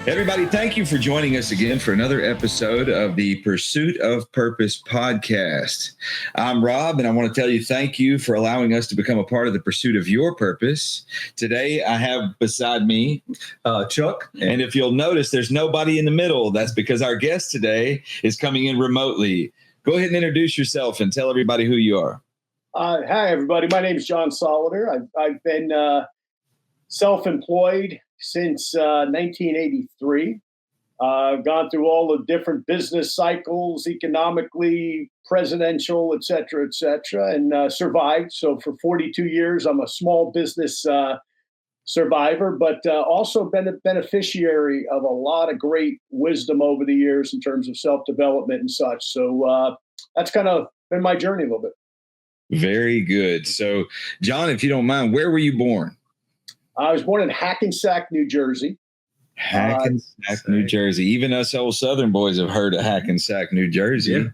Everybody, thank you for joining us again for another episode of the Pursuit of Purpose podcast. I'm Rob, and I want to tell you thank you for allowing us to become a part of the pursuit of your purpose. Today, I have beside me Chuck, and if you'll notice, there's nobody in the middle. That's because our guest today is coming in remotely. Go ahead and introduce yourself and tell everybody who you are. Hi, everybody. My name is John Solleder. I've been self-employed since 1983. I've gone through all the different business cycles, economically, presidential, et cetera, and survived. So for 42 years, I'm a small business survivor, but also been a beneficiary of a lot of great wisdom over the years in terms of self-development and such. So that's kind of been my journey a little bit. Very good. So, John, if you don't mind, where were you born? I was born in Hackensack, New Jersey. Hackensack, New Jersey. Even us old Southern boys have heard of Hackensack, New Jersey. Yeah.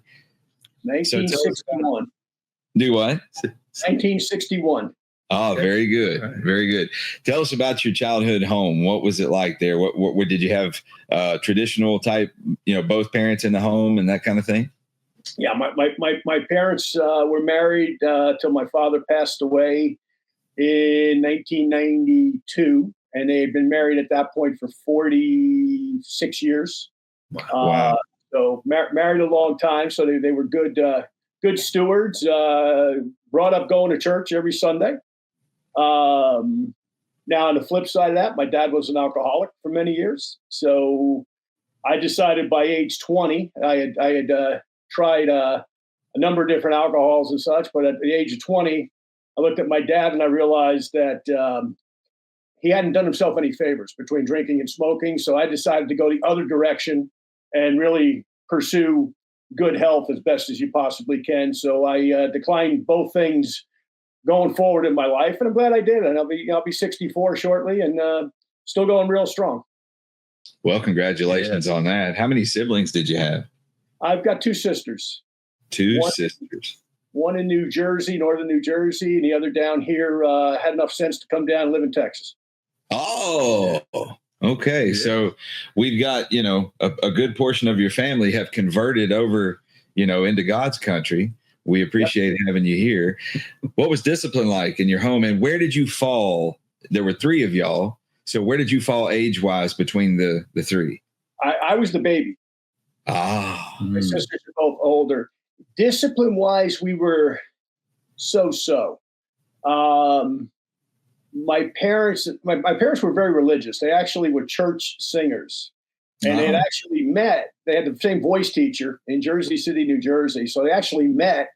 1961. Do what? 1961. Oh, very good. Very good. Tell us about your childhood home. What was it like there? What did you have traditional type, both parents in the home and that kind of thing? Yeah, my parents were married till my father passed away in 1992, and they had been married at that point for 46 years. Wow. So married a long time. So they were good stewards, brought up going to church every Sunday. Now, on the flip side of that, my dad was an alcoholic for many years. So I decided by age 20, I had tried a number of different alcohols and such, but at the age of 20, I looked at my dad and I realized that he hadn't done himself any favors between drinking and smoking. So I decided to go the other direction and really pursue good health as best as you possibly can. So I declined both things going forward in my life, and I'm glad I did. And I'll be 64 shortly, and still going real strong. Well, congratulations on that. How many siblings did you have? I've got two sisters. Two sisters. One in New Jersey, northern New Jersey, and the other down here had enough sense to come down and live in Texas. Oh, okay. Yeah. So we've got, a good portion of your family have converted over, into God's country. We appreciate having you here. What was discipline like in your home, and where did you fall? There were three of y'all. So where did you fall age-wise between the three? I was the baby. My sisters are both older. Discipline-wise, we were so-so. My parents were very religious. They actually were church singers. And they had actually met. They had the same voice teacher in Jersey City, New Jersey. So they actually met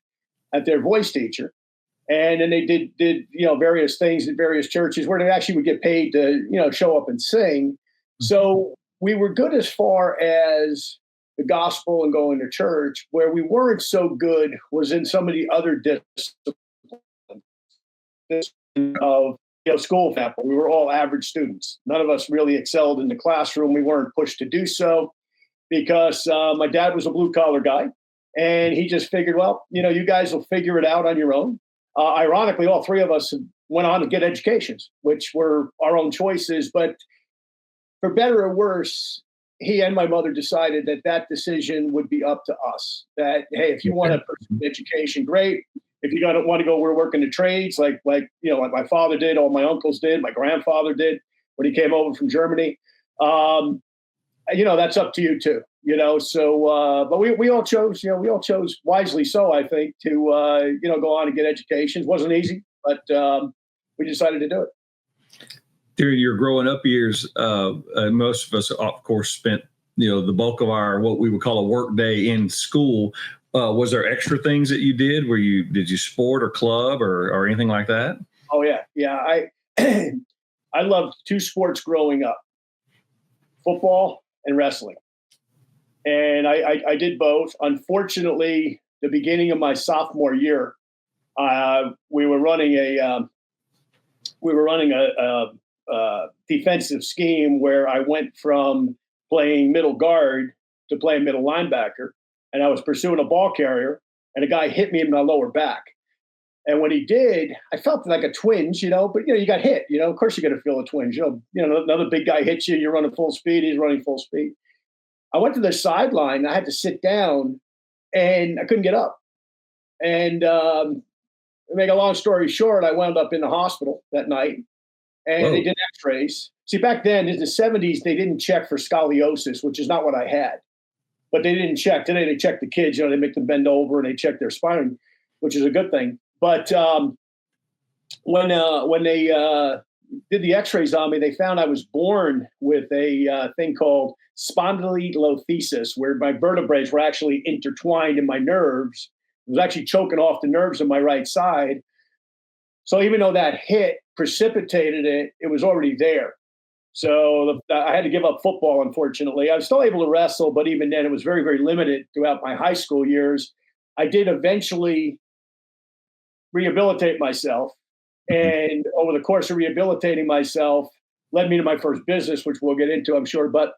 at their voice teacher. And then they did various things at various churches where they actually would get paid to, show up and sing. So we were good as far as the gospel and going to church. Where we weren't so good was in some of the other disciplines of school. For example, we were all average students. None of us really excelled in the classroom. We weren't pushed to do so because my dad was a blue collar guy, and he just figured, well, you guys will figure it out on your own. Ironically, all three of us went on to get educations, which were our own choices. But for better or worse, he and my mother decided that decision would be up to us. That, hey, if you want to pursue education, great. If you don't want to go, we're working the trades, like my father did, all my uncles did, my grandfather did when he came over from Germany. That's up to you too. So but we all chose wisely. So I think to go on and get educations. Wasn't easy, but we decided to do it. During your growing up years, most of us, of course, spent the bulk of our what we would call a work day in school. Was there extra things that you did? Did you sport or club or anything like that? Oh yeah. I loved two sports growing up: football and wrestling, and I did both. Unfortunately, the beginning of my sophomore year, we were running a defensive scheme where I went from playing middle guard to playing middle linebacker, and I was pursuing a ball carrier, and a guy hit me in my lower back. And when he did, I felt like a twinge, but you got hit, of course you're going to feel a twinge, another big guy hits you, you're running full speed, he's running full speed. I went to the sideline, I had to sit down and I couldn't get up. And to make a long story short, I wound up in the hospital that night and they did x-rays. See, back then in the 70s, they didn't check for scoliosis, which is not what I had, but they didn't check. Today they check the kids, they make them bend over and they check their spine, which is a good thing. But when they did the x-rays on me, they found I was born with a thing called spondylolisthesis, where my vertebrae were actually intertwined in my nerves. It was actually choking off the nerves on my right side. So even though that hit precipitated it, it was already there. So I had to give up football, unfortunately. I was still able to wrestle, but even then it was very, very limited throughout my high school years. I did eventually rehabilitate myself. And over the course of rehabilitating myself led me to my first business, which we'll get into, I'm sure. But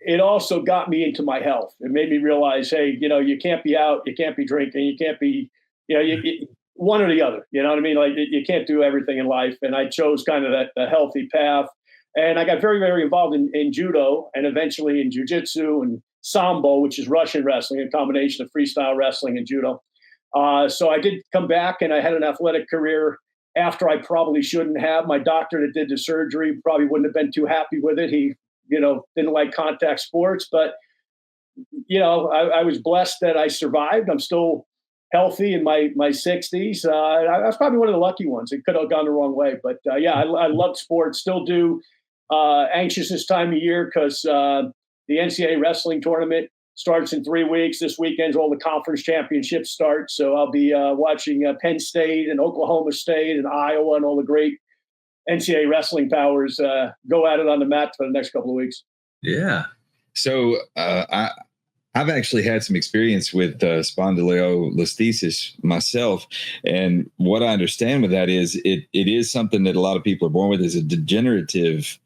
it also got me into my health. It made me realize, hey, you can't be out, you can't be drinking, you can't be, one or the other. You know what I mean? Like you can't do everything in life. And I chose kind of the healthy path. And I got very, very involved in judo and eventually in jujitsu and sambo, which is Russian wrestling, a combination of freestyle wrestling and judo. So I did come back and I had an athletic career after I probably shouldn't have. My doctor that did the surgery probably wouldn't have been too happy with it. He, didn't like contact sports, but, I was blessed that I survived. I'm still healthy in my 60s. I was probably one of the lucky ones. It could have gone the wrong way, but I loved sports, still do. Anxious this time of year because the NCAA wrestling tournament starts in 3 weeks. This weekend's all the conference championships start. So I'll be watching Penn State and Oklahoma State and Iowa and all the great NCAA wrestling powers go at it on the mat for the next couple of weeks. Yeah. So I've actually had some experience with spondylolisthesis myself. And what I understand with that is it is something that a lot of people are born with, is a degenerative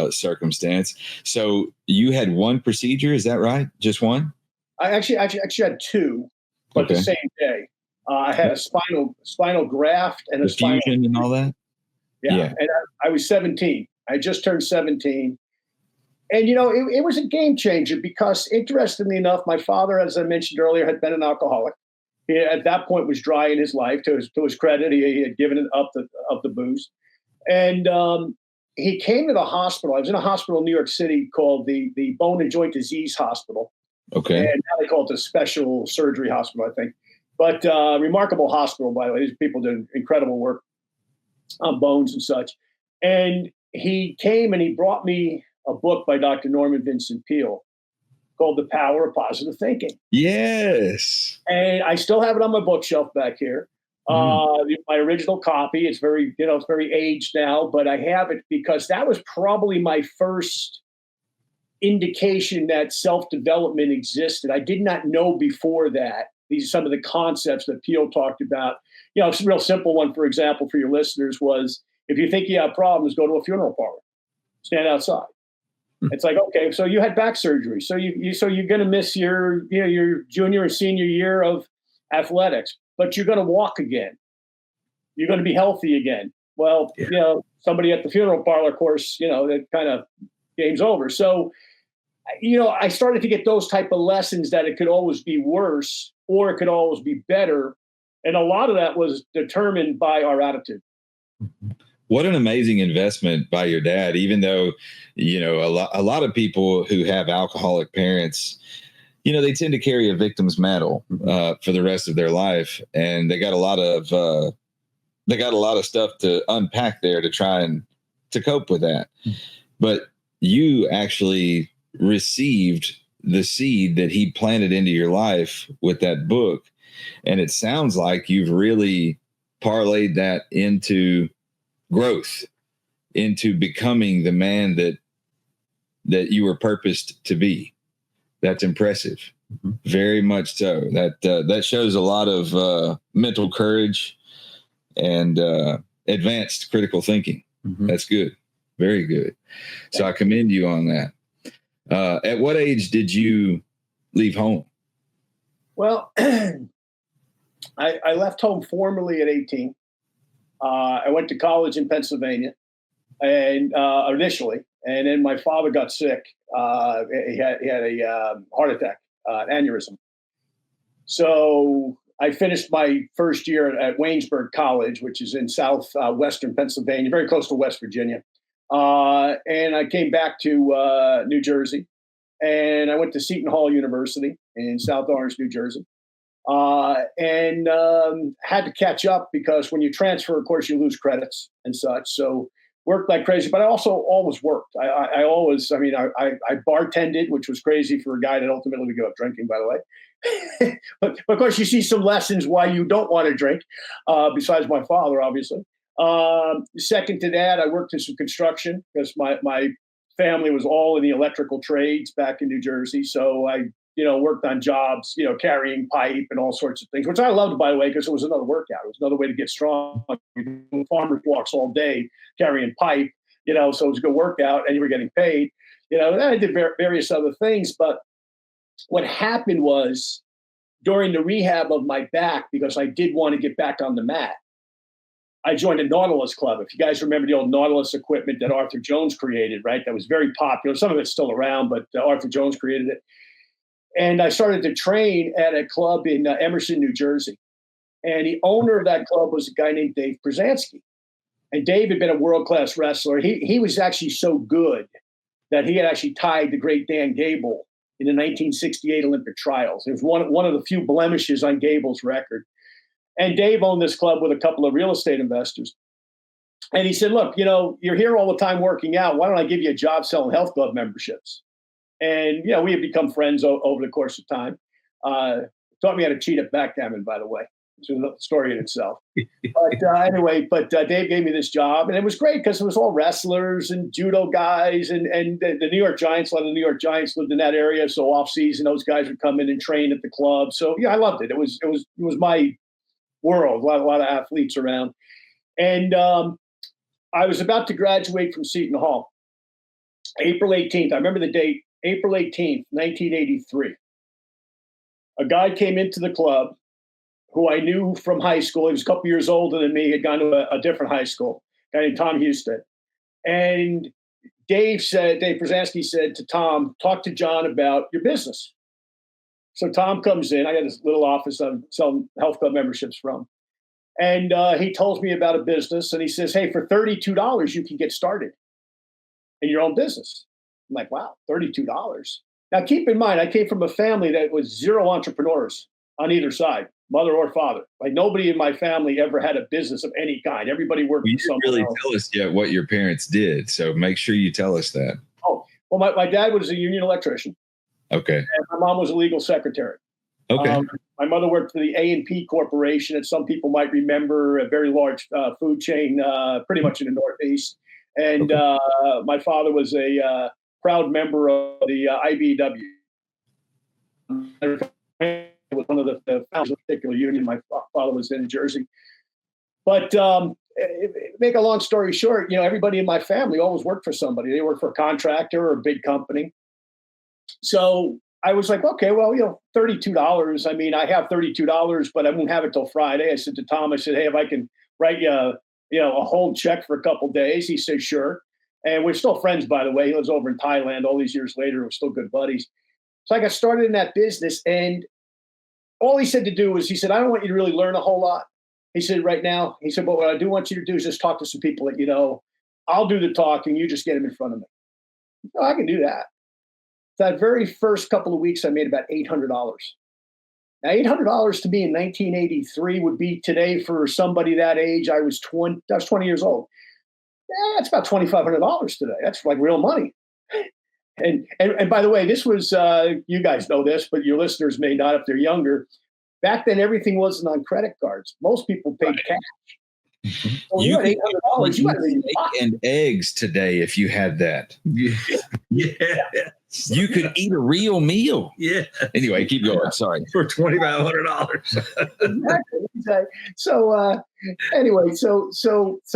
circumstance. So you had one procedure, is that right? Just one? I actually had two, but the same day. I had a spinal graft and a spinal fusion and all that. Yeah. And I was 17. I just turned 17. And, it was a game changer because, interestingly enough, my father, as I mentioned earlier, had been an alcoholic. He, at that point, was dry in his life. To his credit, he had given up the booze. And he came to the hospital. I was in a hospital in New York City called the Bone and Joint Disease Hospital. Okay. And now they call it the Special Surgery Hospital, I think. But remarkable hospital, by the way. These people did incredible work on bones and such. And he came and he brought me a book by Dr. Norman Vincent Peale called The Power of Positive Thinking. Yes. And I still have it on my bookshelf back here. My original copy. It's very, it's very aged now, but I have it because that was probably my first indication that self-development existed. I did not know before that. These are some of the concepts that Peale talked about. A real simple one, for example, for your listeners was, if you think you have problems, go to a funeral parlor, stand outside. It's like, okay, so you had back surgery. So you're going to miss your junior and senior year of athletics, but you're going to walk again. You're going to be healthy again. Well, somebody at the funeral parlor, of course, that kind of game's over. So, I started to get those type of lessons that it could always be worse or it could always be better. And a lot of that was determined by our attitude. What an amazing investment by your dad, even though, a lot of people who have alcoholic parents, they tend to carry a victim's mantle for the rest of their life. And they got a lot of stuff to unpack there to try and to cope with that. But you actually received the seed that he planted into your life with that book. And it sounds like you've really parlayed that into growth, into becoming the man that you were purposed to be. That's impressive. Very much so. That shows a lot of mental courage and advanced critical thinking. That's good. Very good. So I commend you on that. At what age did you leave home? Well, I left home formally at 18. I went to college in Pennsylvania, and initially, and then my father got sick. He had a heart attack, aneurysm. So I finished my first year at Waynesburg College, which is in southwestern Pennsylvania, very close to West Virginia. And I came back to New Jersey, and I went to Seton Hall University in South Orange, New Jersey. And had to catch up because when you transfer, of course, you lose credits and such. So worked like crazy, but I also always worked. I bartended, which was crazy for a guy that ultimately would give up drinking, by the way. But of course, you see some lessons why you don't want to drink, besides my father, obviously. Second to that, I worked in some construction because my family was all in the electrical trades back in New Jersey. So I worked on jobs, carrying pipe and all sorts of things, which I loved, by the way, because it was another workout. It was another way to get strong. Farmers walks all day carrying pipe, so it was a good workout and you were getting paid, and I did various other things. But what happened was during the rehab of my back, because I did want to get back on the mat, I joined a Nautilus club. If you guys remember the old Nautilus equipment that Arthur Jones created, right? That was very popular. Some of it's still around, but Arthur Jones created it. And I started to train at a club in Emerson, New Jersey. And the owner of that club was a guy named Dave Brzezinski. And Dave had been a world-class wrestler. He was actually so good that he had actually tied the great Dan Gable in the 1968 Olympic trials. It was one of the few blemishes on Gable's record. And Dave owned this club with a couple of real estate investors. And he said, look, you're here all the time working out. Why don't I give you a job selling health club memberships? And, we had become friends over the course of time. Taught me how to cheat at backgammon, by the way. It's a story in itself. But Dave gave me this job, and it was great because it was all wrestlers and judo guys and the New York Giants. A lot of the New York Giants lived in that area. So off season, those guys would come in and train at the club. So, I loved it. It was my world, a lot of athletes around. And I was about to graduate from Seton Hall, April 18th. I remember the date. April 18th, 1983. A guy came into the club who I knew from high school. He was a couple years older than me. He had gone to a different high school, a guy named Tom Houston. And Dave Brzezinski said to Tom, talk to John about your business. So Tom comes in. I got this little office I'm selling health club memberships from. And he tells me about a business. And he says, hey, for $32, you can get started in your own business. I'm like, wow, $32. Now, keep in mind, I came from a family that was zero entrepreneurs on either side, mother or father. Like nobody in my family ever had a business of any kind. Everybody worked for someone really else. Tell us yet what your parents did. So make sure you tell us that. Oh, well, my dad was a union electrician. Okay. And my mom was a legal secretary. Okay. My mother worked for the A&P Corporation, and some people might remember a very large food chain, pretty much in the Northeast. And my father was a proud member of the IBEW. It was one of the founders of a particular union my father was in Jersey. But make a long story short, everybody in my family always worked for somebody. They worked for a contractor or a big company. So I was like, okay, well, $32. I mean, I have $32, but I won't have it till Friday. I said to Tom, hey, if I can write you a whole check for a couple of days. He said, sure. And we're still friends, by the way. He lives over in Thailand all these years later. We're still good buddies. So I got started in that business. And all he said to do was, he said, I don't want you to really learn a whole lot. He said, right now, but what I do want you to do is just talk to some people that you know. I'll do the talking. You just get them in front of me. Oh, I can do that. That very first couple of weeks, I made about $800. Now, $800 to me in 1983 would be today for somebody that age. I was 20 years old. That's about $2,500 today. That's like real money. And by the way, this was, you guys know this, but your listeners may not if they're younger. Back then, everything wasn't on credit cards. Most people paid cash. Well, you had $800. You had egg and eggs today if you had that. Yeah. You could eat a real meal. Yeah. Anyway, keep going. Sorry. For $2,500. Exactly. So anyway, so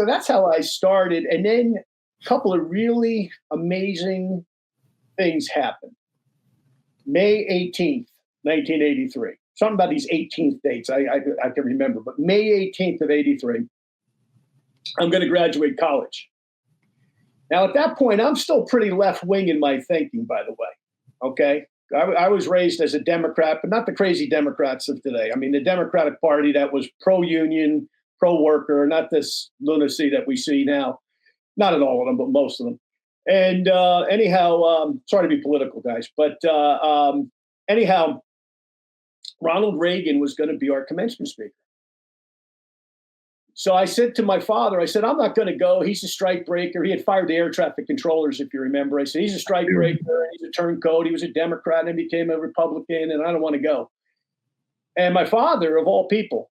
that's how I started. And then a couple of really amazing things happened. May 18th, 1983. something about these 18th dates. I can remember, but May 18th of 83, I'm going to graduate college. Now, at that point, I'm still pretty left-wing in my thinking, by the way. Okay. I was raised as a Democrat, but not the crazy Democrats of today. I mean, the Democratic Party that was pro-union, pro-worker, not this lunacy that we see now. Not at all of them, but most of them. And anyhow, sorry to be political, guys, but anyhow, Ronald Reagan was going to be our commencement speaker. So I said to my father, I said, I'm not going to go. He's a strike breaker. He had fired the air traffic controllers, if you remember. I said, he's a strike breaker. He's a turncoat. He was a Democrat and became a Republican, and I don't want to go. And my father, of all people,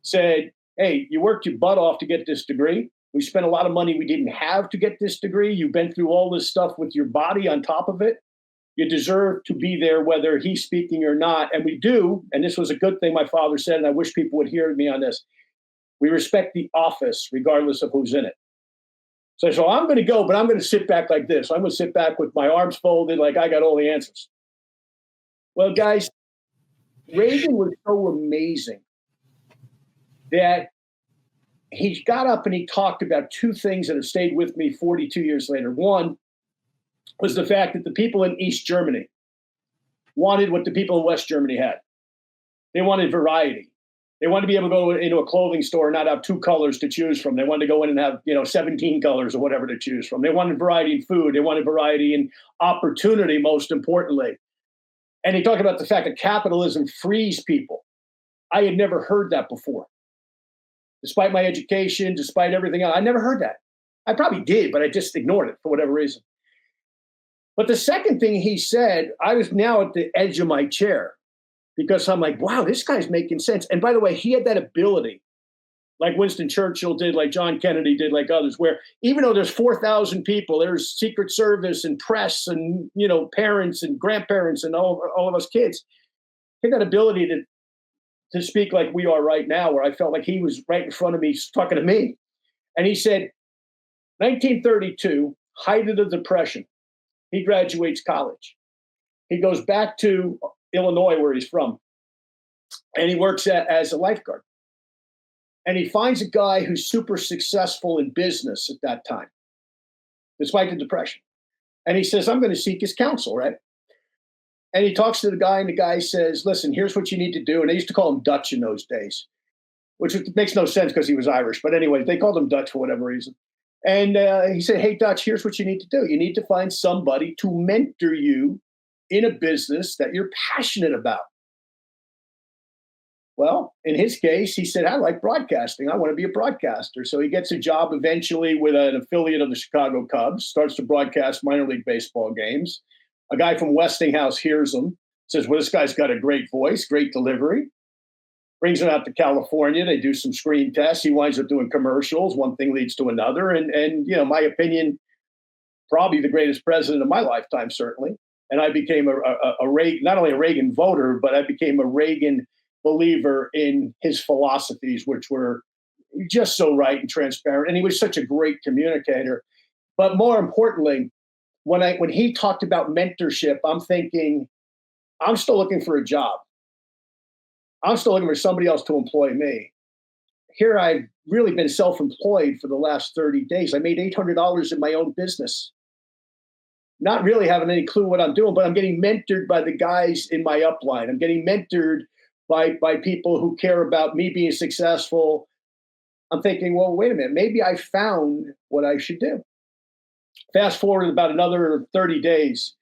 said, hey, you worked your butt off to get this degree. We spent a lot of money we didn't have to get this degree. You've been through all this stuff with your body on top of it. You deserve to be there, whether he's speaking or not. And we do. And this was a good thing my father said, and I wish people would hear me on this. We respect the office, regardless of who's in it. So I'm going to go, but I'm going to sit back like this. I'm going to sit back with my arms folded like I got all the answers. Well, guys, Reagan was so amazing that he got up and he talked about two things that have stayed with me 42 years later. One was the fact that the people in East Germany wanted what the people in West Germany had. They wanted variety. They wanted to be able to go into a clothing store and not have two colors to choose from. They wanted to go in and have, 17 colors or whatever to choose from. They wanted variety in food. They wanted variety in opportunity, most importantly. And he talked about the fact that capitalism frees people. I had never heard that before. Despite my education, despite everything else, I never heard that. I probably did, but I just ignored it for whatever reason. But the second thing he said, I was now at the edge of my chair because I'm like, wow, this guy's making sense. And by the way, he had that ability, like Winston Churchill did, like John Kennedy did, like others, where even though there's 4,000 people, there's Secret Service and press and, parents and grandparents and all of us kids, he had that ability to speak like we are right now, where I felt like he was right in front of me talking to me. And he said, 1932, height of the Depression, he graduates college. He goes back to Illinois, where he's from, and he works as a lifeguard. And he finds a guy who's super successful in business at that time, despite the Depression. And he says, I'm going to seek his counsel, right? And he talks to the guy, and the guy says, listen, here's what you need to do. And they used to call him Dutch in those days, which makes no sense because he was Irish. But anyway, they called him Dutch for whatever reason. And he said, hey, Dutch, here's what you need to do. You need to find somebody to mentor you in a business that you're passionate about. Well, in his case, he said, I like broadcasting. I want to be a broadcaster. So he gets a job eventually with an affiliate of the Chicago Cubs, starts to broadcast minor league baseball games. A guy from Westinghouse hears him, says, well, this guy's got a great voice, great delivery. Brings him out to California. They do some screen tests. He winds up doing commercials. One thing leads to another. And my opinion, probably the greatest president of my lifetime, certainly. And I became a Reagan, not only a Reagan voter, but I became a Reagan believer in his philosophies, which were just so right and transparent. And he was such a great communicator. But more importantly, when he talked about mentorship, I'm thinking, I'm still looking for a job. I'm still looking for somebody else to employ me. Here I've really been self-employed for the last 30 days. I made $800 in my own business. Not really having any clue what I'm doing, but I'm getting mentored by the guys in my upline. I'm getting mentored by people who care about me being successful. I'm thinking, well, wait a minute, maybe I found what I should do. Fast forward about another 30 days,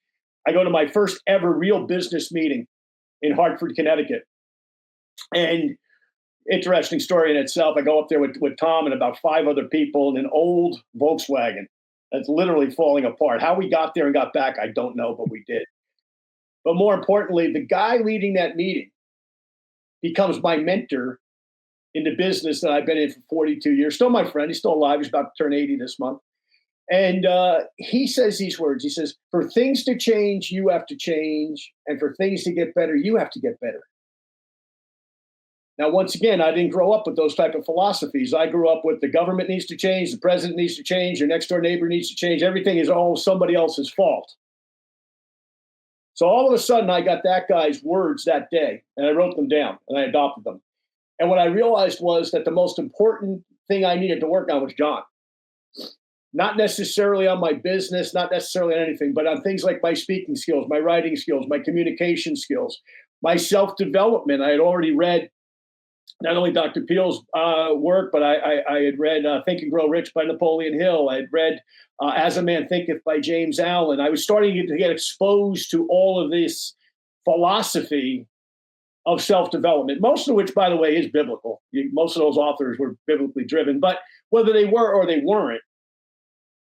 I go to my first ever real business meeting in Hartford, Connecticut. And interesting story in itself. I go up there with Tom and about 5 other people in an old Volkswagen that's literally falling apart. How we got there and got back, I don't know, but we did. But more importantly, the guy leading that meeting becomes my mentor in the business that I've been in for 42 years. Still my friend. He's still alive. He's about to turn 80 this month. And he says these words. He says, for things to change, you have to change. And for things to get better, you have to get better. Now, once again, I didn't grow up with those type of philosophies. I grew up with the government needs to change, the president needs to change, your next door neighbor needs to change. Everything is all somebody else's fault. So all of a sudden I got that guy's words that day and I wrote them down and I adopted them. And what I realized was that the most important thing I needed to work on was John. Not necessarily on my business, not necessarily on anything, but on things like my speaking skills, my writing skills, my communication skills, my self-development. I had already read not only Dr. Peel's work, but I had read Think and Grow Rich by Napoleon Hill. I had read As a Man Thinketh by James Allen. I was starting to get exposed to all of this philosophy of self-development, most of which, by the way, is biblical. Most of those authors were biblically driven, but whether they were or they weren't,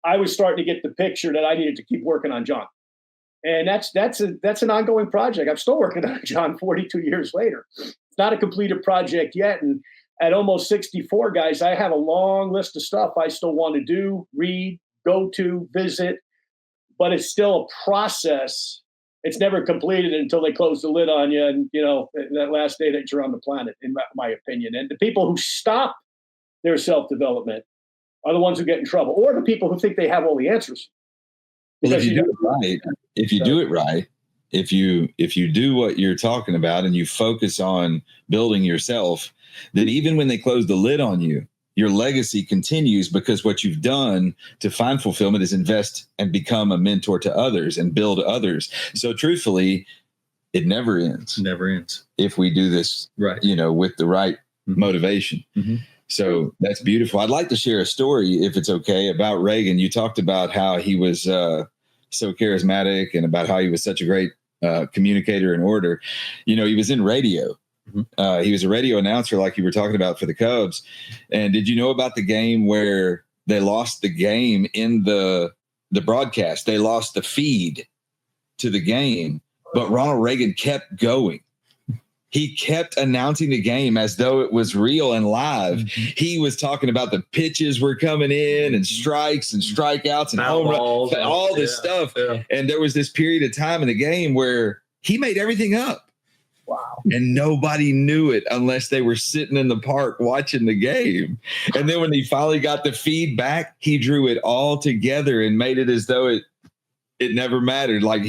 I was starting to get the picture that I needed to keep working on John. And that's an ongoing project. I'm still working on John 42 years later. It's not a completed project yet. And at almost 64, guys, I have a long list of stuff I still want to do, read, go to, visit, but it's still a process. It's never completed until they close the lid on you and, that last day that you're on the planet, in my opinion. And the people who stop their self-development are the ones who get in trouble, or the people who think they have all the answers. Well, if you do it right, if you do what you're talking about and you focus on building yourself, then even when they close the lid on you, your legacy continues, because what you've done to find fulfillment is invest and become a mentor to others and build others. So truthfully, it never ends. Never ends. If we do this right, with the right motivation. Mm-hmm. So that's beautiful. I'd like to share a story, if it's okay, about Reagan. You talked about how he was so charismatic and about how he was such a great communicator and orator. He was in radio. Mm-hmm. He was a radio announcer, like you were talking about, for the Cubs. And did you know about the game where they lost the game in the broadcast? They lost the feed to the game, but Ronald Reagan kept going. He kept announcing the game as though it was real and live. Mm-hmm. He was talking about the pitches were coming in and strikes and strikeouts and home runs, all this stuff. Yeah. And there was this period of time in the game where he made everything up. Wow. And nobody knew it unless they were sitting in the park watching the game. And then when he finally got the feedback, he drew it all together and made it as though it never mattered. Like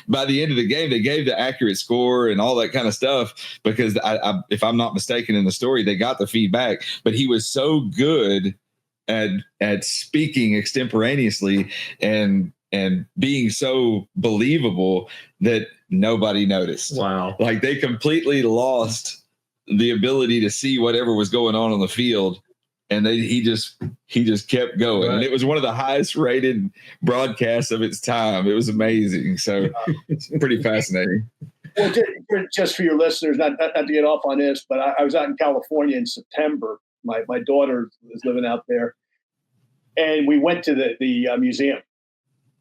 by the end of the game, they gave the accurate score and all that kind of stuff, because I, if I'm not mistaken in the story, they got the feedback, but he was so good at speaking extemporaneously and being so believable that nobody noticed. Wow. Like they completely lost the ability to see whatever was going on the field. And he just kept going. Right. And it was one of the highest rated broadcasts of its time. It was amazing. So it's pretty fascinating. Well, just for your listeners, not to get off on this, but I was out in California in September. My daughter was living out there, and we went to the museum.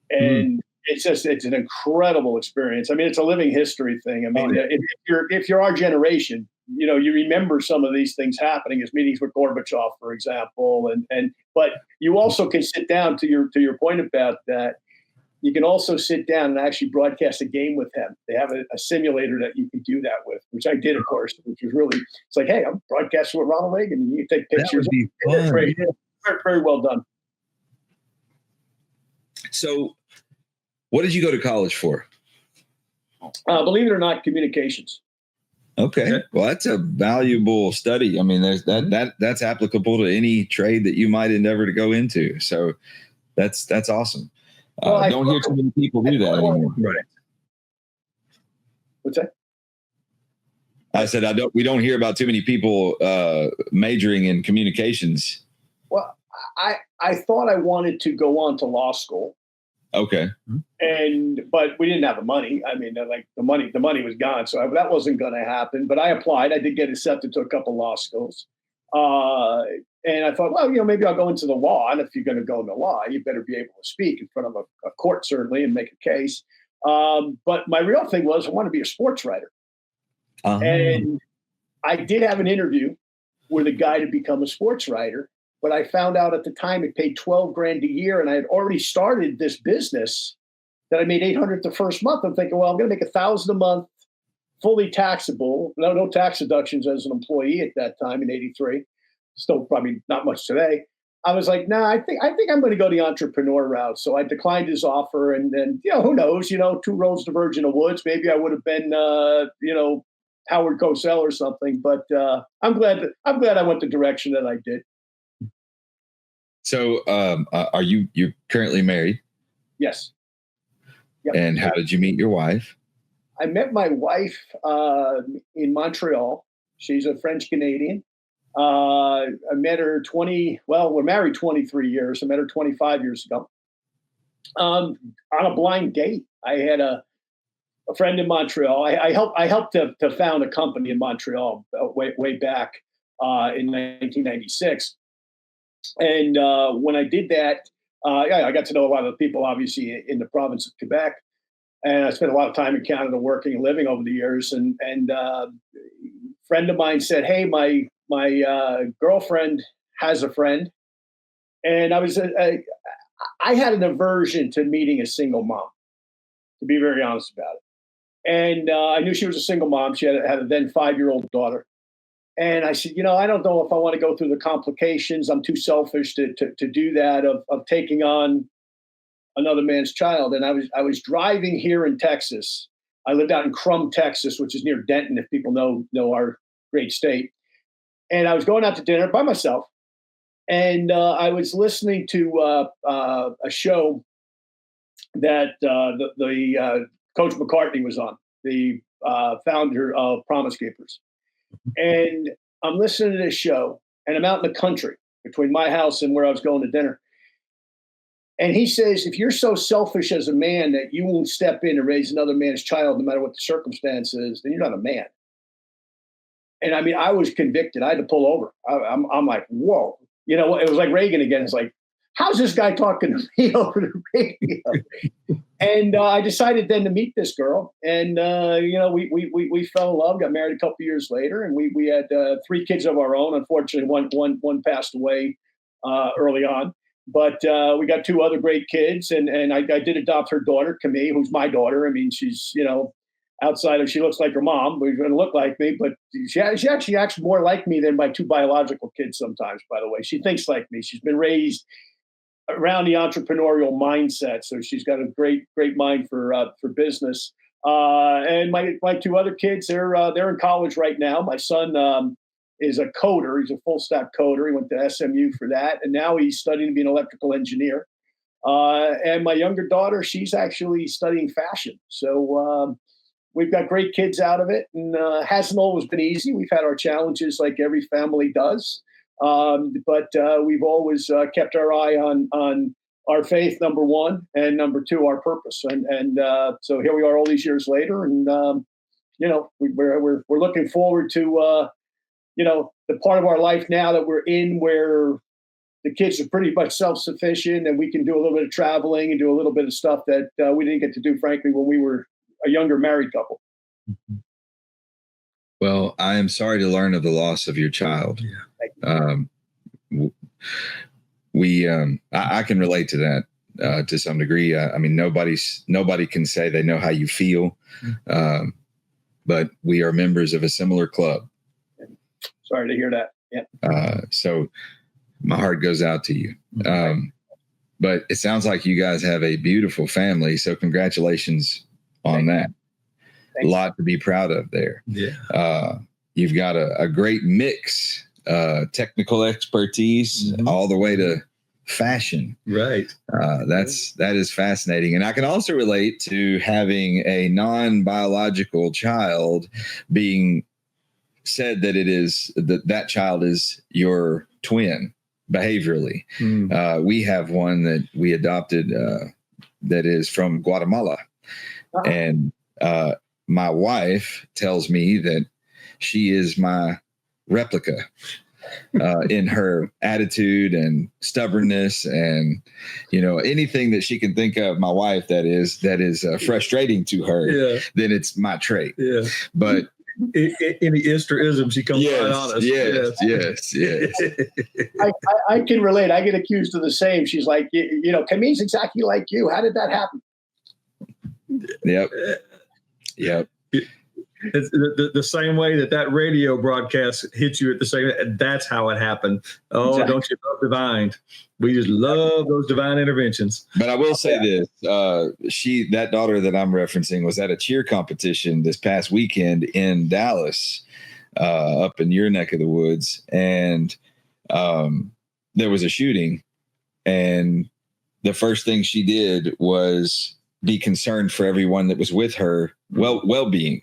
And it's an incredible experience. I mean, it's a living history thing. I mean, if you're our generation, you remember some of these things happening as meetings with Gorbachev, for example, but you also can sit down to your point about that. You can also sit down and actually broadcast a game with him. They have a simulator that you can do that with, which I did, of course, which was really, it's like, hey, I'm broadcasting with Ronald Reagan, and you take pictures. That would be fun. Very, very well done. So what did you go to college for? Believe it or not, communications. Okay. Well, that's a valuable study. I mean, that's applicable to any trade that you might endeavor to go into. So that's awesome. Well, don't hear too many people do that anymore. Right. What's that? I said, we don't hear about too many people majoring in communications. Well, I thought I wanted to go on to law school. Okay. But we didn't have the money. I mean, like the money was gone. So that wasn't going to happen, but I applied. I did get accepted to a couple law schools. And I thought, well, maybe I'll go into the law. And if you're going to go into law, you better be able to speak in front of a court, certainly, and make a case. But my real thing was I want to be a sports writer. Uh-huh. And I did have an interview with a guy to become a sports writer. But I found out at the time it paid $12,000 a year, and I had already started this business that I made $800 the first month. I'm thinking, well, I'm going to make $1,000 a month, fully taxable. No tax deductions as an employee at that time in '83. Still probably not much today. I was like, nah, I think I'm going to go the entrepreneur route. So I declined his offer, and then, who knows, two roads diverge in the woods. Maybe I would have been, Howard Cosell or something. But I'm glad I went the direction that I did. So, you're currently married? Yes. Yep. And how did you meet your wife? I met my wife in Montreal. She's a French Canadian. I met her we're married 23 years. I met her 25 years ago on a blind date. I had a friend in Montreal. I helped to found a company in Montreal way back in 1996. And when I did that, I got to know a lot of the people, obviously, in the province of Quebec. And I spent a lot of time in Canada working and living over the years. And a friend of mine said, hey, my girlfriend has a friend. And I had an aversion to meeting a single mom, to be very honest about it. And I knew she was a single mom. She had a then 5-year-old daughter. And I said, I don't know if I want to go through the complications. I'm too selfish to do that, of taking on another man's child. And I was driving here in Texas. I lived out in Crum, Texas, which is near Denton, if people know our great state. And I was going out to dinner by myself. And I was listening to a show that the Coach McCartney was on, the founder of Promise Keepers. And I'm listening to this show, and I'm out in the country between my house and where I was going to dinner. And he says, if you're so selfish as a man that you won't step in and raise another man's child, no matter what the circumstance is, then you're not a man. And I mean, I was convicted. I had to pull over. I'm like, whoa. It was like Reagan again. It's like, how's this guy talking to me over the radio? And I decided then to meet this girl. And, we fell in love, got married a couple of years later. And we had 3 kids of our own. Unfortunately, one passed away early on. But we got 2 other great kids. And I did adopt her daughter, Camille, who's my daughter. I mean, she's, outside of, she looks like her mom, but she's going to look like me. But she actually acts more like me than my 2 biological kids sometimes, by the way. She thinks like me. She's been raised around the entrepreneurial mindset. So she's got a great mind for business. And my 2 other kids, they're in college right now. My son is a coder. He's a full stack coder. He went to SMU for that. And now he's studying to be an electrical engineer. And my younger daughter, she's actually studying fashion. So we've got great kids out of it, and hasn't always been easy. We've had our challenges like every family does. But we've always kept our eye on our faith, number 1, and number 2, our purpose. And so here we are all these years later. And, we're looking forward to, the part of our life now that we're in where the kids are pretty much self-sufficient, and we can do a little bit of traveling and do a little bit of stuff that we didn't get to do, frankly, when we were a younger married couple. Well, I am sorry to learn of the loss of your child. Yeah. I can relate to that to some degree. I mean, nobody can say they know how you feel, but we are members of a similar club. Sorry to hear that. Yeah. So my heart goes out to you. But it sounds like you guys have a beautiful family. So congratulations on that. Thanks. A lot to be proud of there. Yeah. You've got a great mix, technical expertise all the way to fashion. Right. That is fascinating. And I can also relate to having a non-biological child being said that it is that child is your twin behaviorally. We have one that we adopted that is from Guatemala. And my wife tells me that she is my replica in her attitude and stubbornness and, anything that she can think of, my wife, that is frustrating to her, then it's my trait. Yeah. But any Easter-isms, she comes right on us. Yes. I can relate. I get accused of the same. She's like, Camille's exactly like you. How did that happen? Yep. It's the same way that radio broadcast hits you at the same. That's how it happened. Oh, exactly. Don't you love divine? We just love those divine interventions. But I will say this: that daughter that I'm referencing was at a cheer competition this past weekend in Dallas, up in your neck of the woods, and there was a shooting, and the first thing she did was be concerned for everyone that was with her well-being.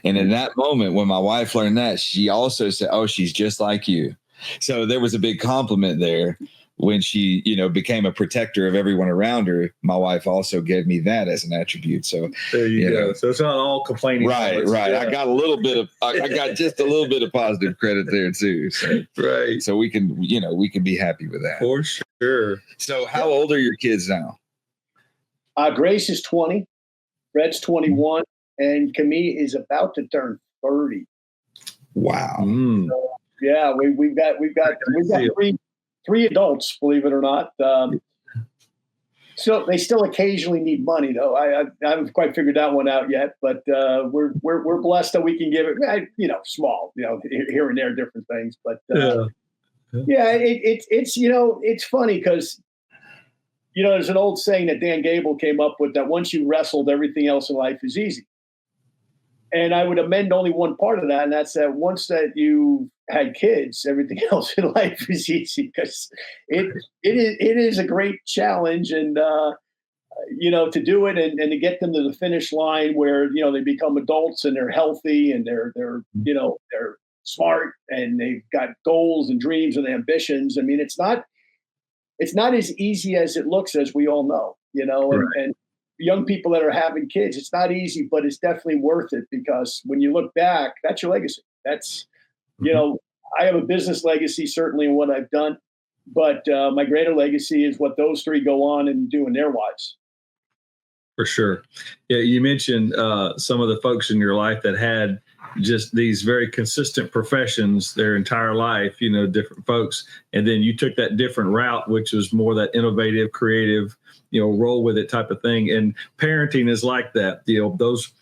And in that moment, when my wife learned that, she also said, "Oh, she's just like you." So there was a big compliment there. When she, became a protector of everyone around her, my wife also gave me that as an attribute. So there you go. So it's not all complaining. Right. Yeah. I got I got just a little bit of positive credit there too. So, right. So we can be happy with that. For sure. So how old are your kids now? Grace is 20, Fred's 21, and Camille is about to turn 30. Wow. So, yeah, we've got three adults, believe it or not. So they still occasionally need money, though. I haven't quite figured that one out yet, but we're blessed that we can give it, small, here and there, different things. But it's funny because there's an old saying that Dan Gable came up with that once you wrestled, everything else in life is easy. And I would amend only one part of that, and that's that once that you had kids, everything else in life is easy because it is a great challenge, and to do it and to get them to the finish line where they become adults and they're healthy and they're smart and they've got goals and dreams and ambitions. I mean, it's not as easy as it looks, as we all know, and young people that are having kids, it's not easy, but it's definitely worth it because when you look back, that's your legacy. That's, I have a business legacy, certainly in what I've done, but my greater legacy is what those three go on and do in their lives. For sure. Yeah. You mentioned some of the folks in your life that had just these very consistent professions their entire life, different folks. And then you took that different route, which was more that innovative, creative, roll with it type of thing. And parenting is like that. Those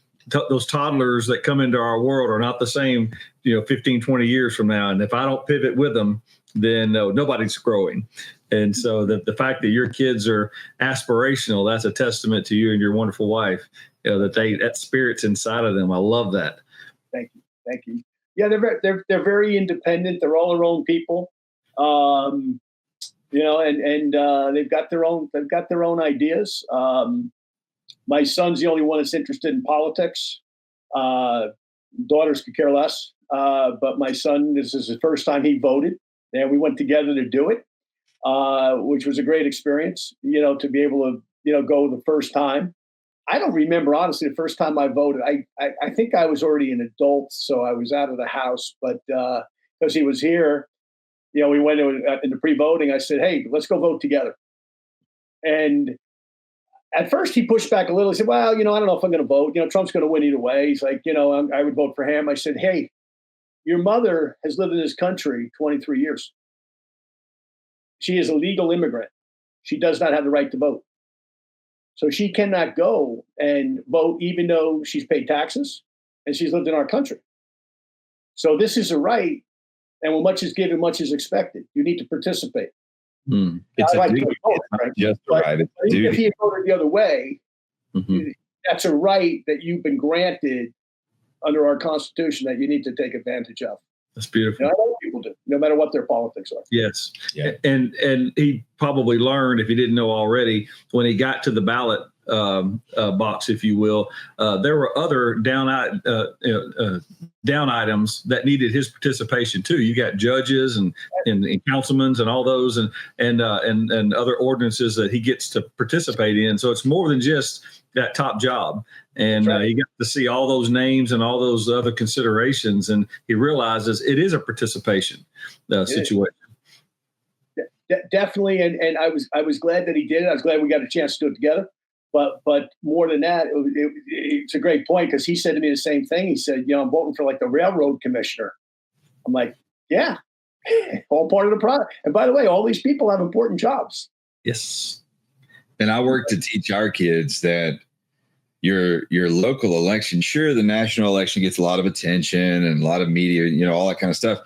toddlers that come into our world are not the same, 15, 20 years from now. And if I don't pivot with them, then nobody's growing. And so the fact that your kids are aspirational, that's a testament to you and your wonderful wife, that spirit's inside of them. I love that. Thank you. Yeah, they're very independent. They're all their own people. And they've got their own ideas. My son's the only one that's interested in politics. Daughters could care less. But my son, this is the first time he voted, and we went together to do it, which was a great experience, to be able to, go the first time. I don't remember, honestly, the first time I voted. I think I was already an adult, so I was out of the house. But because he was here, we went into pre-voting. I said, "Hey, let's go vote together." And at first, he pushed back a little. He said, "Well, I don't know if I'm going to vote. Trump's going to win either way." He's like, I would vote for him. I said, "Hey, your mother has lived in this country 23 years. She is a legal immigrant. She does not have the right to vote. So she cannot go and vote even though she's paid taxes and she's lived in our country. So this is a right, and when much is given, much is expected. You need to participate." It's a duty. It's right. If he had voted the other way, that's a right that you've been granted under our Constitution that you need to take advantage of. That's beautiful. A lot of people do, no matter what their politics are. Yes. Yeah. And he probably learned, if he didn't know already, when he got to the ballot box, if you will, there were other down items that needed his participation too. You got judges and councilmen and all those and other ordinances that he gets to participate in. So it's more than just that top job. And he got to see all those names and all those other considerations, and he realizes it is a participation situation. Definitely, and I was glad that he did it. I was glad we got a chance to do it together. But more than that, it's a great point because he said to me the same thing. He said, I'm voting for like the railroad commissioner. I'm like, yeah, all part of the product. And by the way, all these people have important jobs. Yes. And I work to teach our kids that, your local election, sure, the national election gets a lot of attention and a lot of media, all that kind of stuff.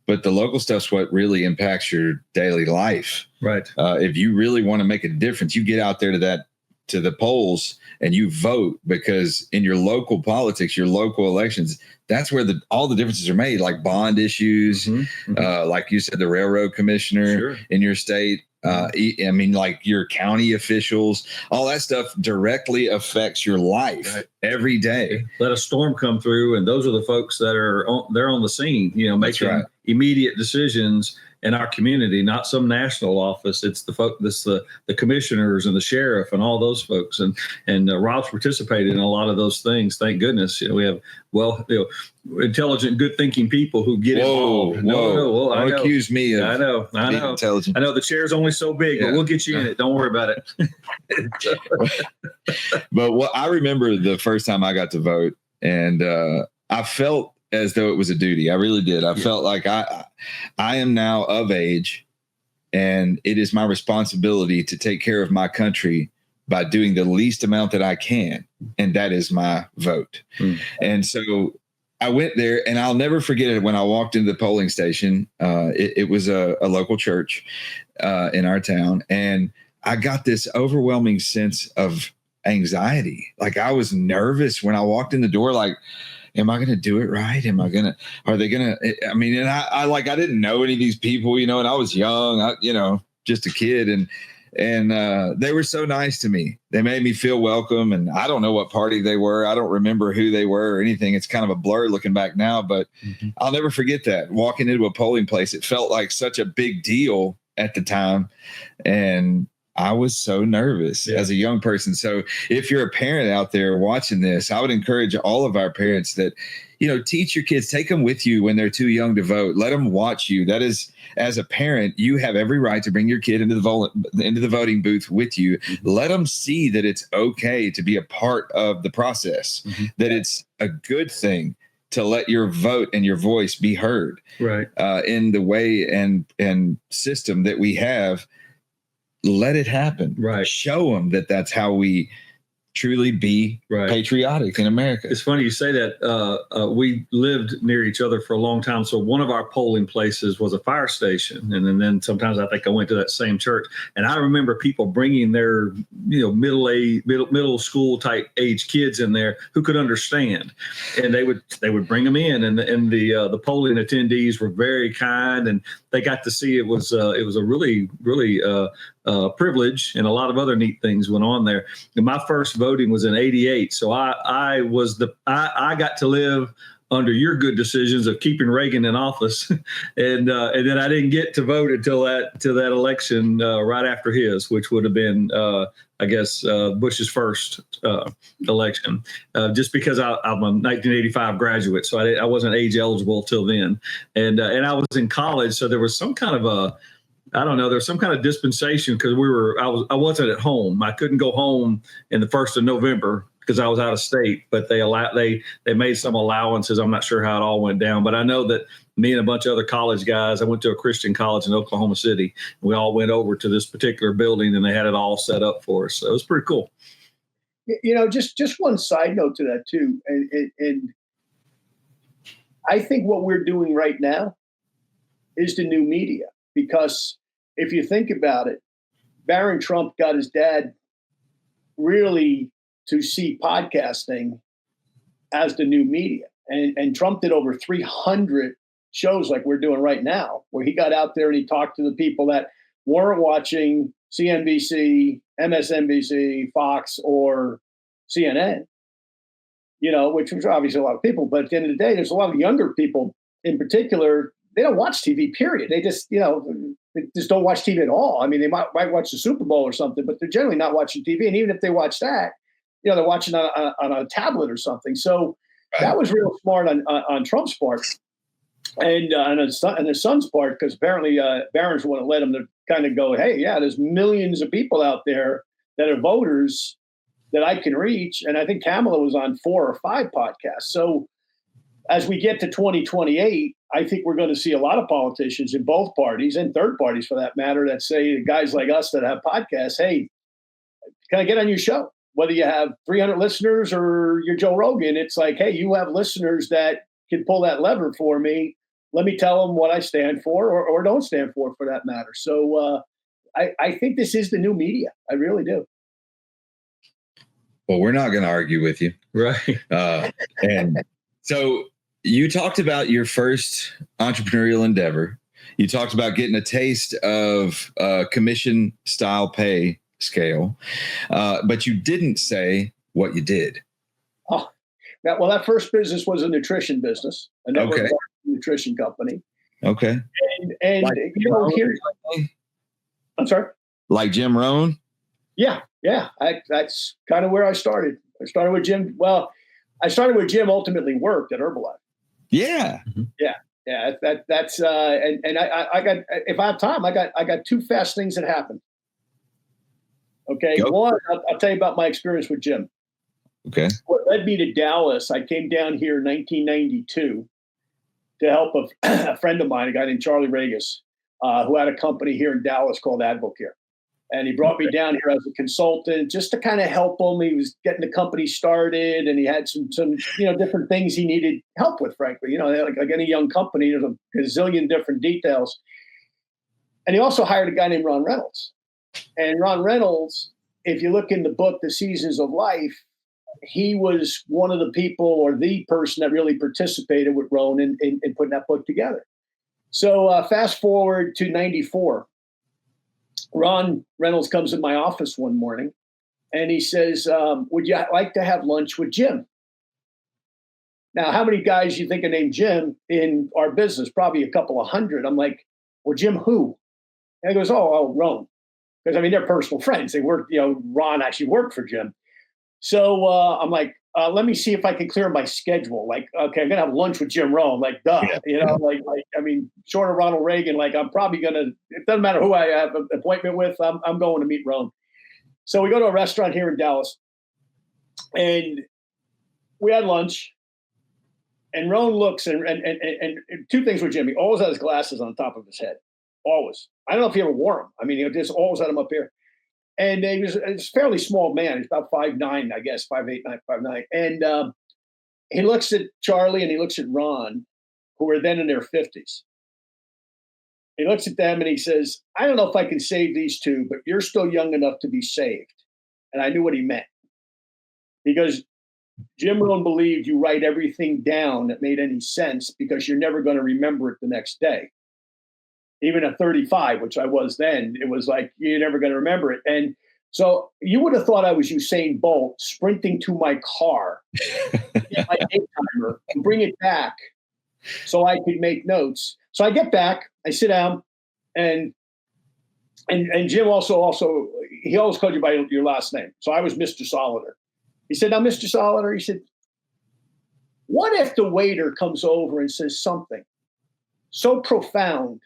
But the local stuff's what really impacts your daily life. Right. If you really want to make a difference, you get out there to the polls and you vote, because in your local politics, your local elections, that's where all the differences are made, like bond issues, like you said, the railroad commissioner in your state. Like your county officials, all that stuff directly affects your life every day. Let a storm come through, and those are the folks that they're on the scene, making immediate decisions in our community, not some national office. It's the commissioners and the sheriff and all those folks. And Rob's participated in a lot of those things. Thank goodness. We have intelligent, good thinking people who get involved. Whoa. Don't accuse me of I know. intelligent. I know the chair's only so big, but we'll get you in it. Don't worry about it. But I remember the first time I got to vote, and I felt as though it was a duty. I really did. I felt like I am now of age, and it is my responsibility to take care of my country by doing the least amount that I can. And that is my vote. And so I went there, and I'll never forget it. When I walked into the polling station, it was a local church in our town. And I got this overwhelming sense of anxiety. Like, I was nervous when I walked in the door, like, am I going to do it right? Are they going to, and I didn't know any of these people, and I was young, just a kid. And they were so nice to me. They made me feel welcome. And I don't know what party they were. I don't remember who they were or anything. It's kind of a blur looking back now, but I'll never forget that. Walking into a polling place, it felt like such a big deal at the time. And I was so nervous as a young person. So if you're a parent out there watching this, I would encourage all of our parents that, teach your kids, take them with you when they're too young to vote. Let them watch you. That is, as a parent, you have every right to bring your kid into the voting booth with you. Let them see that it's okay to be a part of the process, that it's a good thing to let your vote and your voice be heard in the way and system that we have. Let it happen. Show them that that's how we truly be patriotic in America. It's funny you say that. We lived near each other for a long time. So one of our polling places was a fire station. And then sometimes I think I went to that same church. And I remember people bringing their, middle school type age kids in there who could understand. And they would bring them in. And the polling attendees were very kind. And they got to see it was a really, really privilege, and a lot of other neat things went on there. And my first voting was in '88, so I got to live under your good decisions of keeping Reagan in office, and then I didn't get to vote until that election right after his, which would have been Bush's first election, just because I'm a 1985 graduate, so I wasn't age eligible till then, and I was in college, so there was some kind of there's some kind of dispensation because I wasn't at home. I couldn't go home in the 1st of November because I was out of state, but they made some allowances. I'm not sure how it all went down, but I know that me and a bunch of other college guys, I went to a Christian college in Oklahoma City. We all went over to this particular building and they had it all set up for us. So it was pretty cool. Just one side note to that too. And I think what we're doing right now is the new media, because if you think about it, Barron Trump got his dad really to see podcasting as the new media. And Trump did over 300 shows like we're doing right now, where he got out there and he talked to the people that weren't watching CNBC, MSNBC, Fox, or CNN, which was obviously a lot of people. But at the end of the day, there's a lot of younger people in particular. They don't watch TV, period. They just, they just don't watch TV at all. I mean, they might watch the Super Bowl or something, but they're generally not watching TV. And even if they watch that, they're watching on a tablet or something. So that was real smart on Trump's part and his son's part, because apparently Barron's want to let him to kind of go, hey, yeah, there's millions of people out there that are voters that I can reach. And I think Kamala was on 4 or 5 podcasts. So as we get to 2028, I think we're going to see a lot of politicians in both parties and third parties for that matter that say guys like us that have podcasts, hey, can I get on your show? whether you have 300 listeners or you're Joe Rogan, it's like, hey, you have listeners that can pull that lever for me. Let me tell them what I stand for or don't stand for that matter. So I think this is the new media. I really do. Well, we're not going to argue with you. Right. And so you talked about your first entrepreneurial endeavor. You talked about getting a taste of commission style pay scale, but you didn't say what you did. Oh, that first business was a nutrition business, a network nutrition company. Okay. And like here, I'm sorry. Like Jim Rohn? Yeah. That's kind of where I started. I started with Jim. Well, I started with Jim. Ultimately, worked at Herbalife. Yeah. Mm-hmm. Yeah. That's and I got, if I have time, I got two fast things that happened. Okay. Go. One, I'll tell you about my experience with Jim. Okay. What led me to Dallas, I came down here in 1992 to help a friend of mine, a guy named Charlie Regis, who had a company here in Dallas called Advocare. And he brought me down here as a consultant just to kind of help him. He was getting the company started, and he had some different things he needed help with, frankly. Like any young company, there's a gazillion different details. And he also hired a guy named Ron Reynolds. And Ron Reynolds, if you look in the book, The Seasons of Life, he was one of the people or the person that really participated with Ron in putting that book together. So fast forward to 94. Ron Reynolds comes in my office one morning and he says, would you like to have lunch with Jim? Now, how many guys you think are named Jim in our business? Probably a couple of hundred. I'm like, well, Jim who? And he goes, oh, Ron. Because, they're personal friends. They work, Ron actually worked for Jim. So I'm like, let me see if I can clear my schedule. Like, okay, I'm going to have lunch with Jim Rohn. Like, duh, short of Ronald Reagan, like I'm probably going to, it doesn't matter who I have an appointment with. I'm going to meet Rohn. So we go to a restaurant here in Dallas and we had lunch and Rohn looks and two things with Jim. He always had his glasses on top of his head. Always. I don't know if he ever wore them. He just always had them up here. And he was a fairly small man. He's about 5'9", I guess, 5'8", 5'9". And he looks at Charlie and he looks at Ron, who were then in their 50s. He looks at them and he says, I don't know if I can save these two, but you're still young enough to be saved. And I knew what he meant. Because Jim Rohn believed you write everything down that made any sense because you're never going to remember it the next day. Even at 35, which I was then, it was like, you're never going to remember it. And so you would have thought I was Usain Bolt sprinting to my car, get my date timer, and bring it back so I could make notes. So I get back, I sit down, and Jim also, he always called you by your last name. So I was Mr. Solleder. He said, now, Mr. Solleder, he said, what if the waiter comes over and says something so profound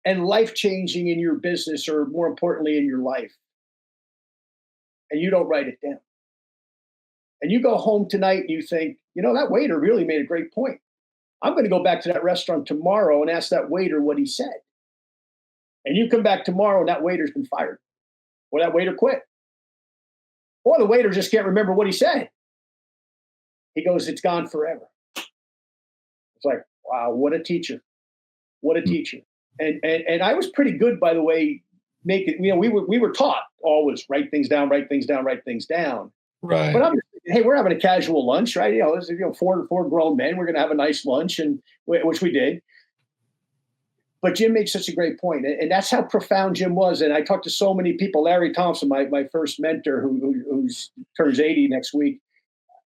and life-changing in your business, or more importantly, in your life, and you don't write it down? And you go home tonight and you think, that waiter really made a great point. I'm going to go back to that restaurant tomorrow and ask that waiter what he said. And you come back tomorrow and that waiter's been fired, or that waiter quit. Or the waiter just can't remember what he said. He goes, it's gone forever. It's like, wow, what a teacher. What a teacher. And I was pretty good, by the way, we were taught always write things down. Right. But I'm just thinking, hey, we're having a casual lunch, right? This is, four grown men. We're going to have a nice lunch, and which we did. But Jim made such a great point, and that's how profound Jim was. And I talked to so many people. Larry Thompson, my first mentor, who turns 80 next week,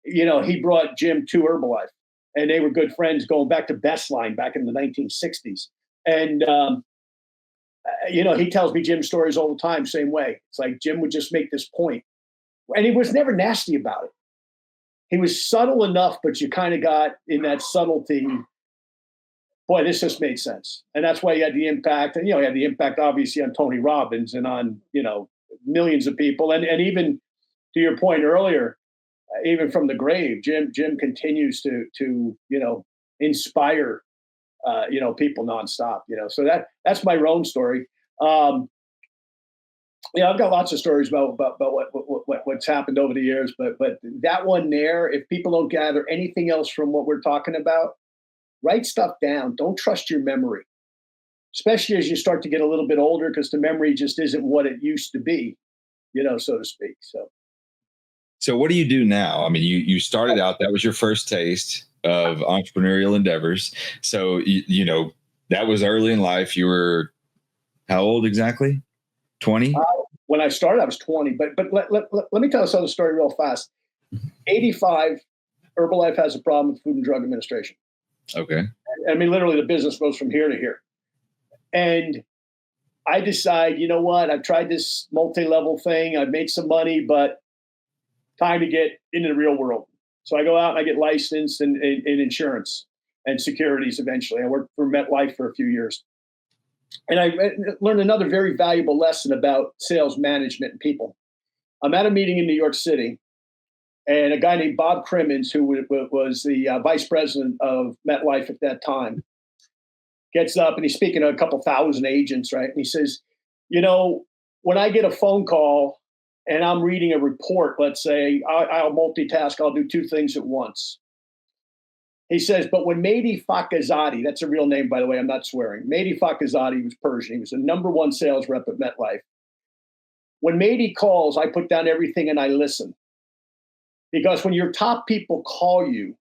he brought Jim to Herbalife, and they were good friends going back to Bestline back in the 1960s. And, he tells me Jim's stories all the time, same way. It's like Jim would just make this point, and he was never nasty about it. He was subtle enough, but you kind of got in that subtlety, boy, this just made sense. And that's why he had the impact. And, he had the impact, obviously, on Tony Robbins and on, millions of people. And even to your point earlier, even from the grave, Jim continues to inspire people nonstop, so that's my Rohn story. Yeah, I've got lots of stories about what's happened over the years, but that one there, if people don't gather anything else from what we're talking about, write stuff down. Don't trust your memory, especially as you start to get a little bit older, because the memory just isn't what it used to be, so to speak. So what do you do now? I mean, you started out, that was your first taste of entrepreneurial endeavors. So, that was early in life. You were how old exactly? 20? When I started, I was 20. But let me tell this other story real fast. 85, Herbalife has a problem with Food and Drug Administration. Okay. I mean, literally, the business goes from here to here. And I decide, you know what? I've tried this multi-level thing. I've made some money, but time to get into the real world. So I go out and I get licensed in insurance and securities eventually. I worked for MetLife for a few years. And I learned another very valuable lesson about sales management and people. I'm at a meeting in New York City, and a guy named Bob Crimmins, who was the vice president of MetLife at that time, gets up and he's speaking to a couple thousand agents, right? And he says, when I get a phone call and I'm reading a report, let's say, I'll multitask, I'll do two things at once. He says, but when Mehdi Fakazadi, that's a real name, by the way, I'm not swearing. Mehdi Fakazadi was Persian. He was the number one sales rep at MetLife. When Mehdi calls, I put down everything and I listen. Because when your top people call you,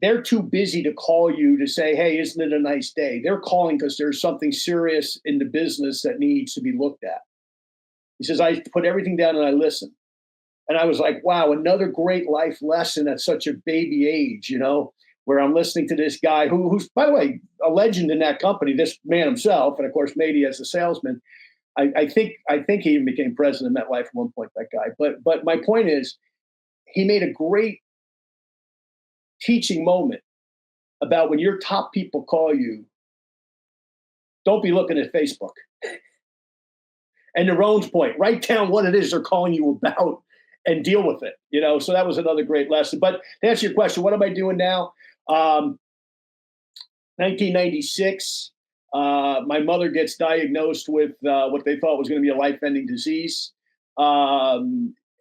they're too busy to call you to say, hey, isn't it a nice day? They're calling because there's something serious in the business that needs to be looked at. He says, I put everything down and I listen. And I was like, wow, another great life lesson at such a baby age, where I'm listening to this guy who's, by the way, a legend in that company, this man himself. And of course, Mehdi as a salesman. I think he even became president of MetLife at one point, that guy. But my point is, he made a great teaching moment about when your top people call you, don't be looking at Facebook. And to Roan's point, write down what it is they're calling you about and deal with it, So that was another great lesson. But to answer your question, what am I doing now? 1996, my mother gets diagnosed with what they thought was going to be a life-ending disease.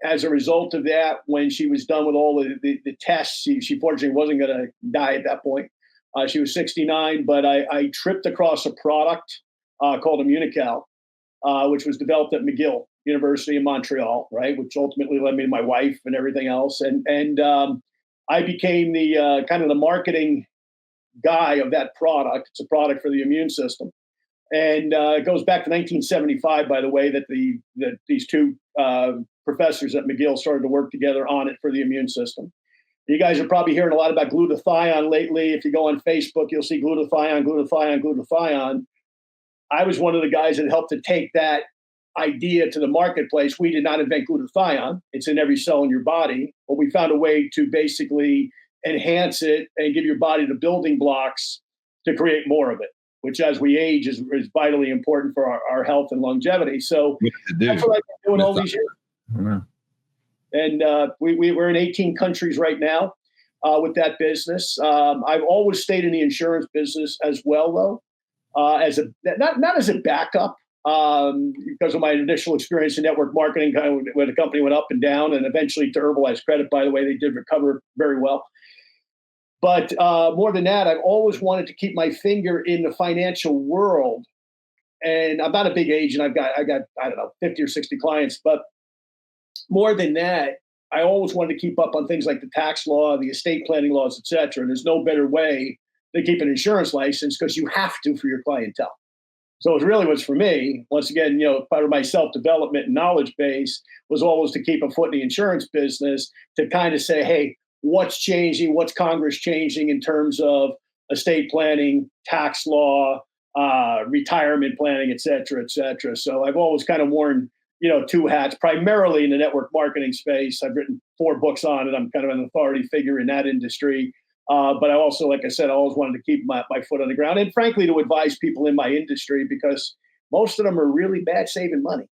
As a result of that, when she was done with all the tests, she fortunately wasn't going to die at that point. She was 69, but I tripped across a product called Immunical, which was developed at McGill University in Montreal, right? Which ultimately led me to my wife and everything else. And I became the kind of the marketing guy of that product. It's a product for the immune system. And it goes back to 1975, by the way, that these two professors at McGill started to work together on it for the immune system. You guys are probably hearing a lot about glutathione lately. If you go on Facebook, you'll see glutathione. I was one of the guys that helped to take that idea to the marketplace. We did not invent glutathione. It's in every cell in your body, but we found a way to basically enhance it and give your body the building blocks to create more of it, which as we age is vitally important for our health and longevity. So that's what I've been doing all these years. Mm-hmm. And we're in 18 countries right now with that business. I've always stayed in the insurance business as well, though, as not as a backup, because of my initial experience in network marketing, where the company went up and down, and eventually to Herbalife's credit, by the way, they did recover very well. But more than that, I've always wanted to keep my finger in the financial world. And I'm not a big agent. I got I don't know, 50 or 60 clients. But more than that, I always wanted to keep up on things like the tax law, the estate planning laws, et cetera. And there's no better way than keep an insurance license, because you have to for your clientele. So it really was for me, once again, part of my self-development and knowledge base was always to keep a foot in the insurance business, to kind of say, hey, what's changing? What's Congress changing in terms of estate planning, tax law, retirement planning, et cetera, et cetera. So I've always kind of worn, two hats, primarily in the network marketing space. I've written 4 books on it. I'm kind of an authority figure in that industry. But I also, like I said, I always wanted to keep my foot on the ground, and frankly, to advise people in my industry, because most of them are really bad saving money.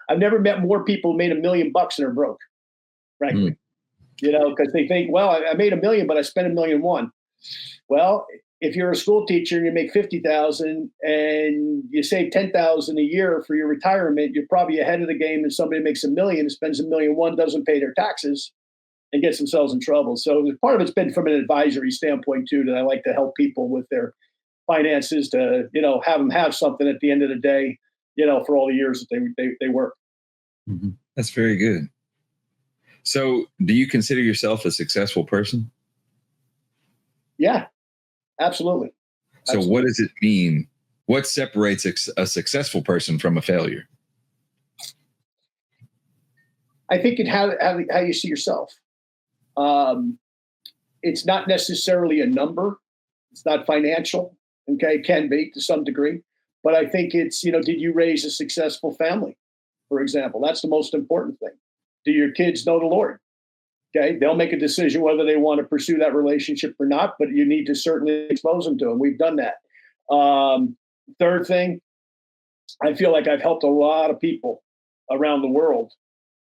I've never met more people who made $1 million and are broke, frankly. Because they think, well, I made $1 million, but I spent $1.1 million. Well, if you're a school teacher and you make 50,000 and you save 10,000 a year for your retirement, you're probably ahead of the game than somebody makes $1 million and spends $1.1 million, doesn't pay their taxes, and gets themselves in trouble. So part of it's been from an advisory standpoint too, that I like to help people with their finances to, have them have something at the end of the day, for all the years that they work. Mm-hmm. That's very good. So do you consider yourself a successful person? Yeah, absolutely. So what does it mean? What separates a successful person from a failure? I think it's how you see yourself. It's not necessarily a number. It's not financial. Okay. It can be to some degree, but I think it's, did you raise a successful family? For example, that's the most important thing. Do your kids know the Lord? Okay. They'll make a decision whether they want to pursue that relationship or not, but you need to certainly expose them to it. We've done that. Third thing, I feel like I've helped a lot of people around the world,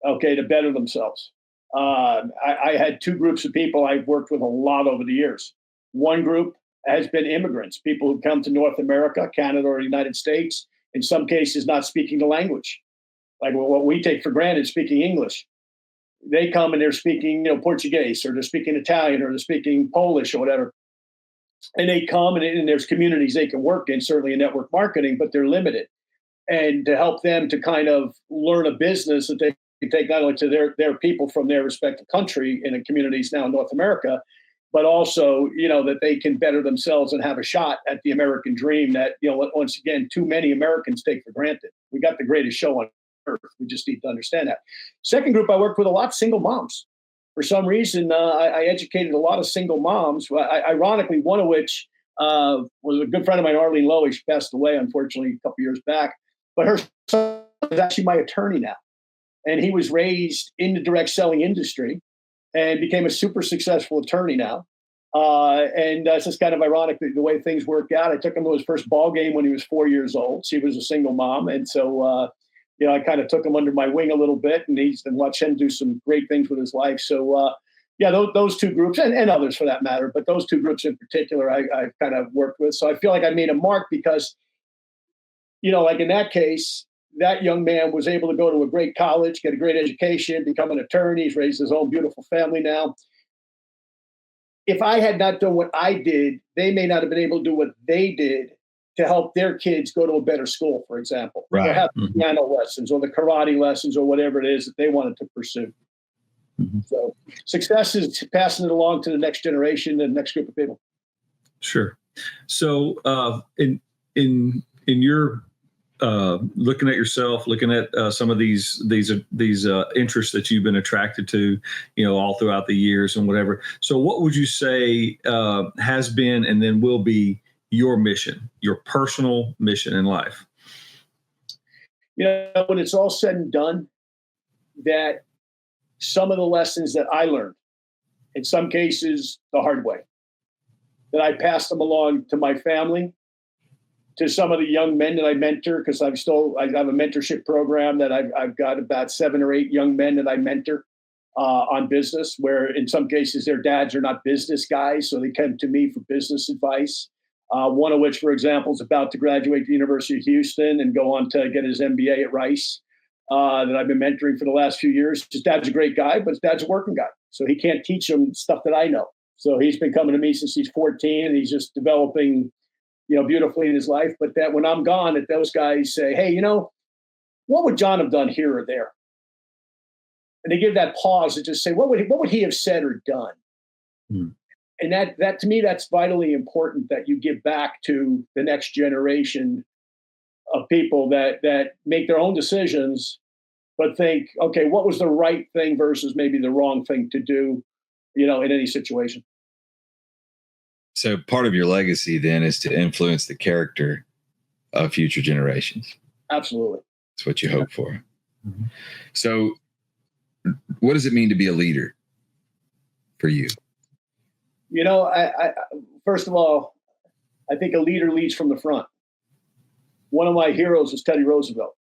to better themselves. I had two groups of people I've worked with a lot over the years. One group has been immigrants, people who come to North America, Canada, or the United States, in some cases not speaking the language. Like what we take for granted, speaking English. They come and they're speaking, Portuguese, or they're speaking Italian, or they're speaking Polish or whatever. And they come and there's communities they can work in, certainly in network marketing, but they're limited. And to help them to kind of learn a business that they can take not only to their people from their respective country and in communities now in North America, but also, that they can better themselves and have a shot at the American dream that, once again, too many Americans take for granted. We got the greatest show on earth. We just need to understand that. Second group, I worked with a lot of single moms. For some reason, I educated a lot of single moms, ironically, one of which was a good friend of mine, Arlene Lowy. She passed away, unfortunately, a couple years back. But her son is actually my attorney now. And he was raised in the direct selling industry and became a super successful attorney now. And it's just kind of ironic the way things work out. I took him to his first ball game when he was 4 years old. She was a single mom. And so, I kind of took him under my wing a little bit, and he's been watching him do some great things with his life. So, those two groups and others for that matter, but those two groups in particular, I've kind of worked with. So I feel like I made a mark because, like in that case, that young man was able to go to a great college, get a great education, become an attorney. He's raised his own beautiful family now. If I had not done what I did, they may not have been able to do what they did to help their kids go to a better school, for example, right. Or have piano lessons or the karate lessons or whatever it is that they wanted to pursue. Mm-hmm. So success is passing it along to the next generation and the next group of people. Sure. So in your looking at yourself, looking at some of these interests that you've been attracted to, all throughout the years and whatever. So what would you say has been and then will be your mission, your personal mission in life? When it's all said and done, that some of the lessons that I learned, in some cases the hard way, that I passed them along to my family, to some of the young men that I mentor, because I have a mentorship program that I've got about 7 or 8 young men that I mentor on business, where in some cases their dads are not business guys, so they come to me for business advice. One of which, for example, is about to graduate the University of Houston and go on to get his MBA at Rice, that I've been mentoring for the last few years. His dad's a great guy, but his dad's a working guy, so he can't teach him stuff that I know. So he's been coming to me since he's 14, and he's just developing beautifully in his life. But that when I'm gone, that those guys say, hey, what would John have done here or there? And they give that pause and just say, what would he have said or done? Hmm. And that to me, that's vitally important, that you give back to the next generation of people that make their own decisions, but think, okay, what was the right thing versus maybe the wrong thing to do, in any situation. So part of your legacy then is to influence the character of future generations. Absolutely. That's what you hope for. Mm-hmm. So what does it mean to be a leader for you? I first of all, I think a leader leads from the front. One of my heroes is Teddy Roosevelt.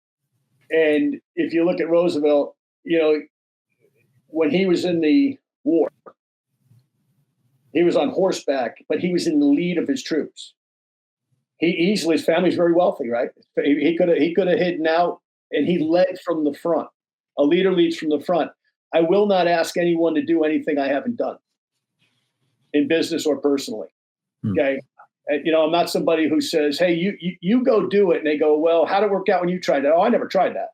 And if you look at Roosevelt, when he was in the war, He was on horseback, but he was in the lead of his troops. His family's very wealthy, right? He could have hidden out, and he led from the front. A leader leads from the front. I will not ask anyone to do anything I haven't done in business or personally. Okay. I'm not somebody who says, hey, you go do it. And they go, well, how'd it work out when you tried that? Oh, I never tried that.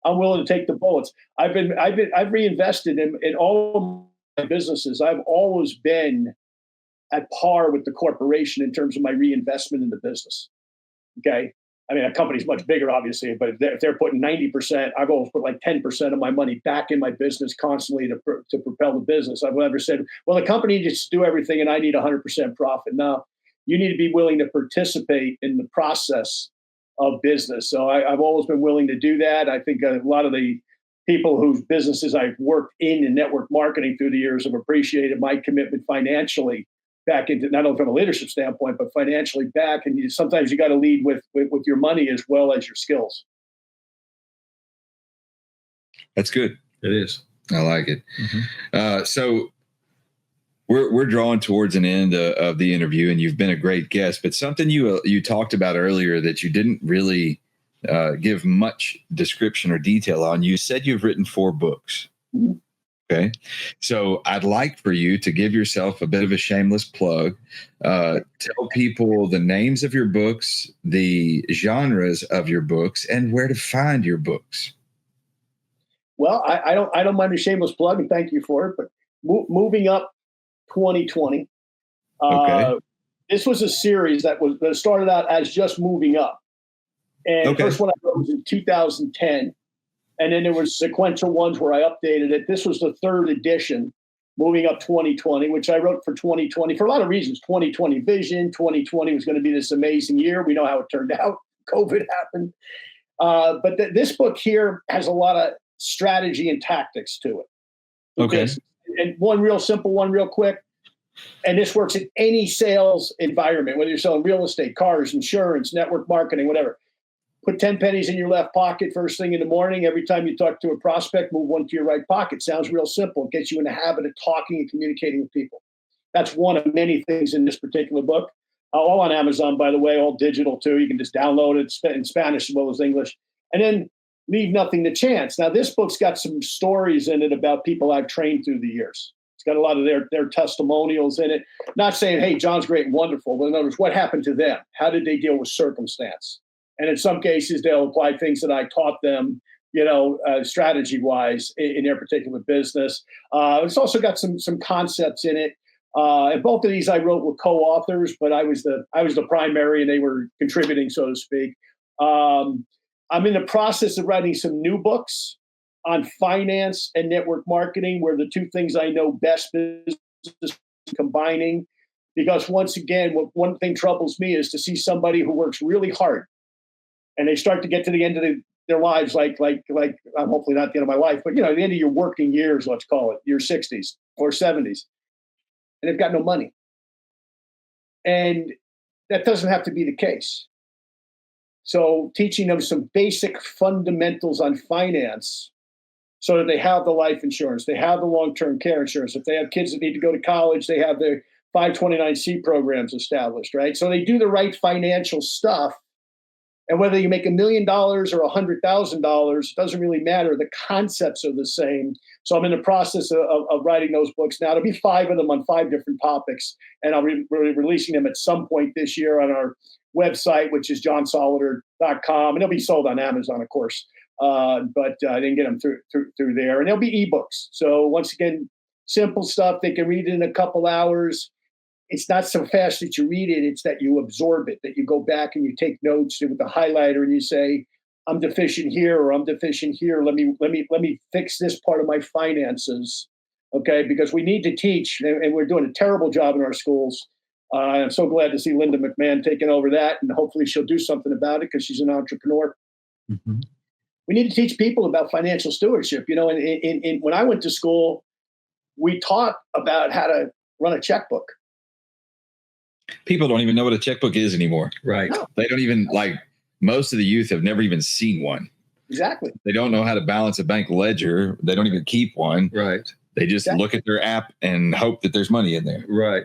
I'm willing to take the bullets. I've reinvested in all of my businesses. I've always been at par with the corporation in terms of my reinvestment in the business. Okay. I mean, a company's much bigger, obviously, but if they're putting 90%, I've always put like 10% of my money back in my business constantly to propel the business. I've never said, well, the company needs to do everything and I need 100% profit. No, you need to be willing to participate in the process of business. So I've always been willing to do that. I think a lot of the people whose businesses I've worked in network marketing through the years have appreciated my commitment financially back into, not only from a leadership standpoint, but financially back. And sometimes you got to lead with your money as well as your skills. That's good. It is. I like it. Mm-hmm. So we're drawing towards an end of the interview, and you've been a great guest, but something you talked about earlier that you didn't really give much description or detail on. You said you've written 4 books. Mm-hmm. Okay. So I'd like for you to give yourself a bit of a shameless plug. Tell people the names of your books, the genres of your books, and where to find your books. Well, I don't mind a shameless plug, and thank you for it. But moving up 2020. Okay. This was a series that started out as just moving up. And the first one I wrote was in 2010. And then there was sequential ones where I updated it. This was the 3rd edition, Moving Up 2020, which I wrote for 2020 for a lot of reasons. 2020 vision, 2020 was going to be this amazing year. We know how it turned out. COVID happened. But this book here has a lot of strategy and tactics to it. Okay. And one real simple, one real quick. And this works in any sales environment, whether you're selling real estate, cars, insurance, network marketing, whatever. Put 10 pennies in your left pocket first thing in the morning. Every time you talk to a prospect, move one to your right pocket. Sounds real simple. It gets you in the habit of talking and communicating with people. That's one of many things in this particular book. All on Amazon, by the way, all digital too. You can just download it in Spanish as well as English. And then Leave Nothing to Chance. Now, this book's got some stories in it about people I've trained through the years. It's got a lot of their testimonials in it. Not saying, hey, John's great and wonderful, but in other words, what happened to them? How did they deal with circumstance? And in some cases, they'll apply things that I taught them, strategy-wise in their particular business. It's also got some concepts in it. And both of these I wrote with co-authors, but I was the primary, and they were contributing, so to speak. I'm in the process of writing some new books on finance and network marketing, where the two things I know best business combining. Because once again, one thing troubles me is to see somebody who works really hard, and they start to get to the end of their lives, like I'm hopefully not the end of my life, but the end of your working years, let's call it, your 60s or 70s, and they've got no money. And that doesn't have to be the case. So teaching them some basic fundamentals on finance so that they have the life insurance, they have the long-term care insurance. If they have kids that need to go to college, they have their 529C programs established, right? So they do the right financial stuff. And whether you make $1 million or $100,000, doesn't really matter. The concepts are the same. So I'm in the process of writing those books now. There'll be 5 of them on 5 different topics, and I'll be releasing them at some point this year on our website, which is johnsolleder.com, and they'll be sold on Amazon, of course. But I didn't get them through there, and there'll be ebooks. So once again, simple stuff. They can read it in a couple hours. It's not so fast that you read it, it's that you absorb it, that you go back and you take notes with the highlighter and you say, I'm deficient here, or I'm deficient here. Let me fix this part of my finances. Okay. Because we need to teach, and we're doing a terrible job in our schools. I'm so glad to see Linda McMahon taking over that, and hopefully she'll do something about it because she's an entrepreneur. Mm-hmm. We need to teach people about financial stewardship. And when I went to school, we taught about how to run a checkbook. People don't even know what a checkbook is anymore. Right. No. They don't even, most of the youth have never even seen one. Exactly. They don't know how to balance a bank ledger. They don't even keep one. Right. They just look at their app and hope that there's money in there. Right.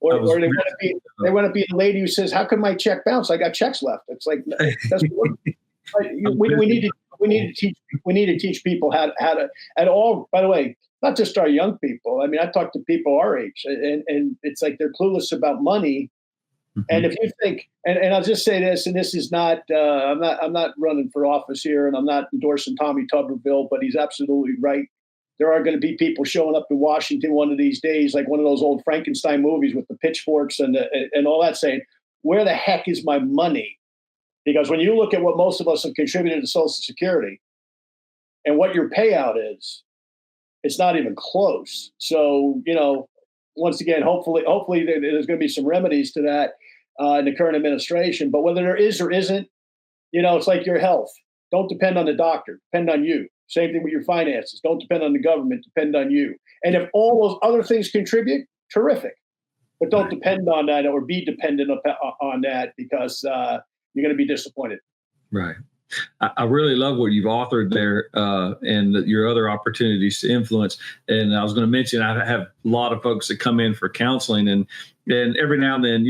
Or they want to be the lady who says, "How can my check bounce? I got checks left." It's like, it doesn't work. We need to teach people how to at all. By the way, not just our young people. I mean, I talk to people our age, and it's like they're clueless about money. Mm-hmm. And if you think, and I'll just say this, and this is not, I'm not running for office here, and I'm not endorsing Tommy Tuberville, but he's absolutely right. There are going to be people showing up in Washington one of these days, like one of those old Frankenstein movies with the pitchforks and all that, saying, "Where the heck is my money?" Because when you look at what most of us have contributed to Social Security and what your payout is, it's not even close. So, once again, hopefully there's going to be some remedies to that in the current administration. But whether there is or isn't, it's like your health. Don't depend on the doctor. Depend on you. Same thing with your finances. Don't depend on the government. Depend on you. And if all those other things contribute, terrific. But don't depend on that or be dependent on that, because you're going to be disappointed. Right. I really love what you've authored there and your other opportunities to influence. And I was going to mention, I have a lot of folks that come in for counseling, and every now and then,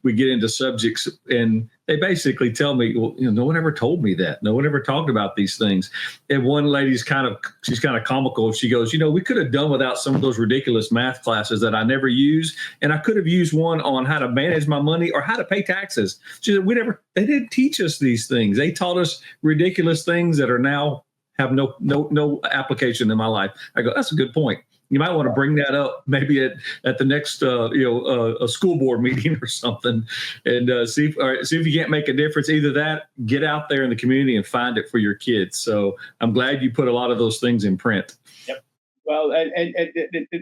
we get into subjects and they basically tell me, well, no one ever told me that. No one ever talked about these things. And one lady's she's kind of comical. She goes, we could have done without some of those ridiculous math classes that I never use. And I could have used one on how to manage my money or how to pay taxes. She said, they didn't teach us these things. They taught us ridiculous things that are now have no application in my life. I go, that's a good point. You might want to bring that up maybe at the next a school board meeting or something, and see if you can't make a difference. Either that, get out there in the community and find it for your kids. So I'm glad you put a lot of those things in print. Yep. Well, and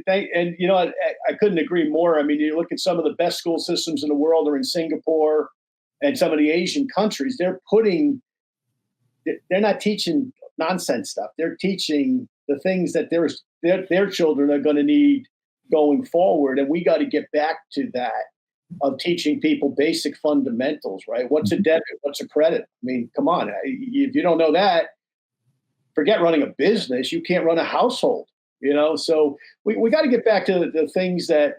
I couldn't agree more. I mean, you look at some of the best school systems in the world are in Singapore and some of the Asian countries. They're not teaching nonsense stuff. They're teaching the things that their children are going to need going forward. And we got to get back to that of teaching people basic fundamentals, right? What's a debit? What's a credit? I mean, come on. If you don't know that, forget running a business. You can't run a household, So we got to get back to the things that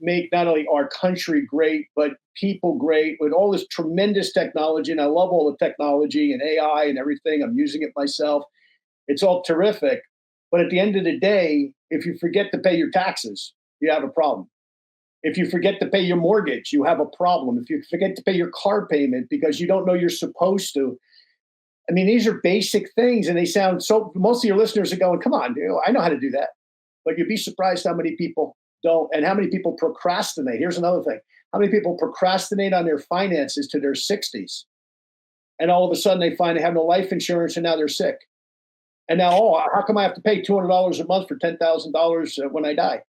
make not only our country great, but people great with all this tremendous technology. And I love all the technology and AI and everything. I'm using it myself. It's all terrific. But at the end of the day, if you forget to pay your taxes, you have a problem. If you forget to pay your mortgage, you have a problem. If you forget to pay your car payment because you don't know you're supposed to. I mean, these are basic things, and they sound so, most of your listeners are going, come on, I know how to do that. But you'd be surprised how many people don't, and how many people procrastinate. Here's another thing. How many people procrastinate on their finances to their 60s? And all of a sudden they find they have no life insurance, and now they're sick. And now, how come I have to pay $200 a month for $10,000 when I die?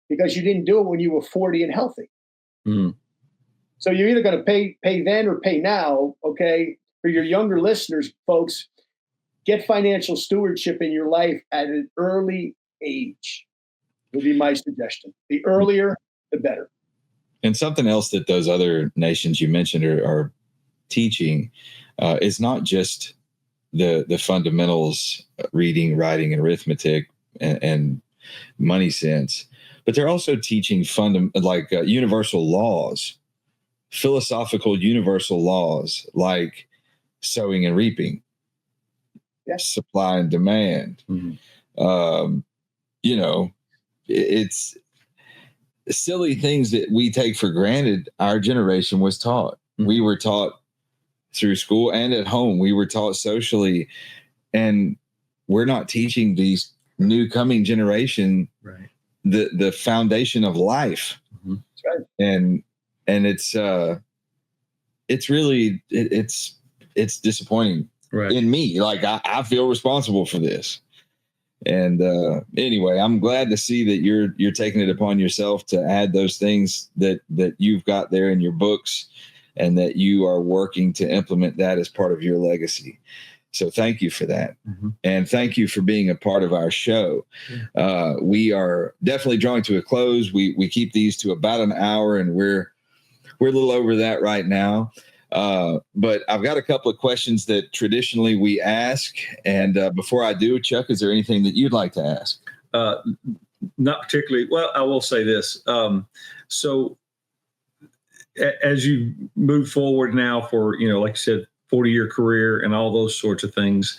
Because you didn't do it when you were 40 and healthy. Mm. So you're either going to pay then or pay now, okay? For your younger listeners, folks, get financial stewardship in your life at an early age would be my suggestion. The earlier, the better. And something else that those other nations you mentioned are teaching is not just the fundamentals, reading, writing, and arithmetic, and money sense, but they're also teaching universal laws, philosophical universal laws like sowing and reaping, supply and demand. Mm-hmm. It's silly things that we take for granted. Our generation was taught. Mm-hmm. We were taught through school and at home. We were taught socially, and we're not teaching these new coming generation the foundation of life. Mm-hmm. That's right. And it's really it's disappointing in me. Like I feel responsible for this. And anyway, I'm glad to see that you're taking it upon yourself to add those things that you've got there in your books, and that you are working to implement that as part of your legacy. So thank you for that. Mm-hmm. And thank you for being a part of our show. We are definitely drawing to a close. We keep these to about an hour, and we're a little over that right now. But I've got a couple of questions that traditionally we ask. And before I do, Chuck, is there anything that you'd like to ask? Not particularly. Well, I will say this. So as you move forward now for, like you said, 40-year career and all those sorts of things,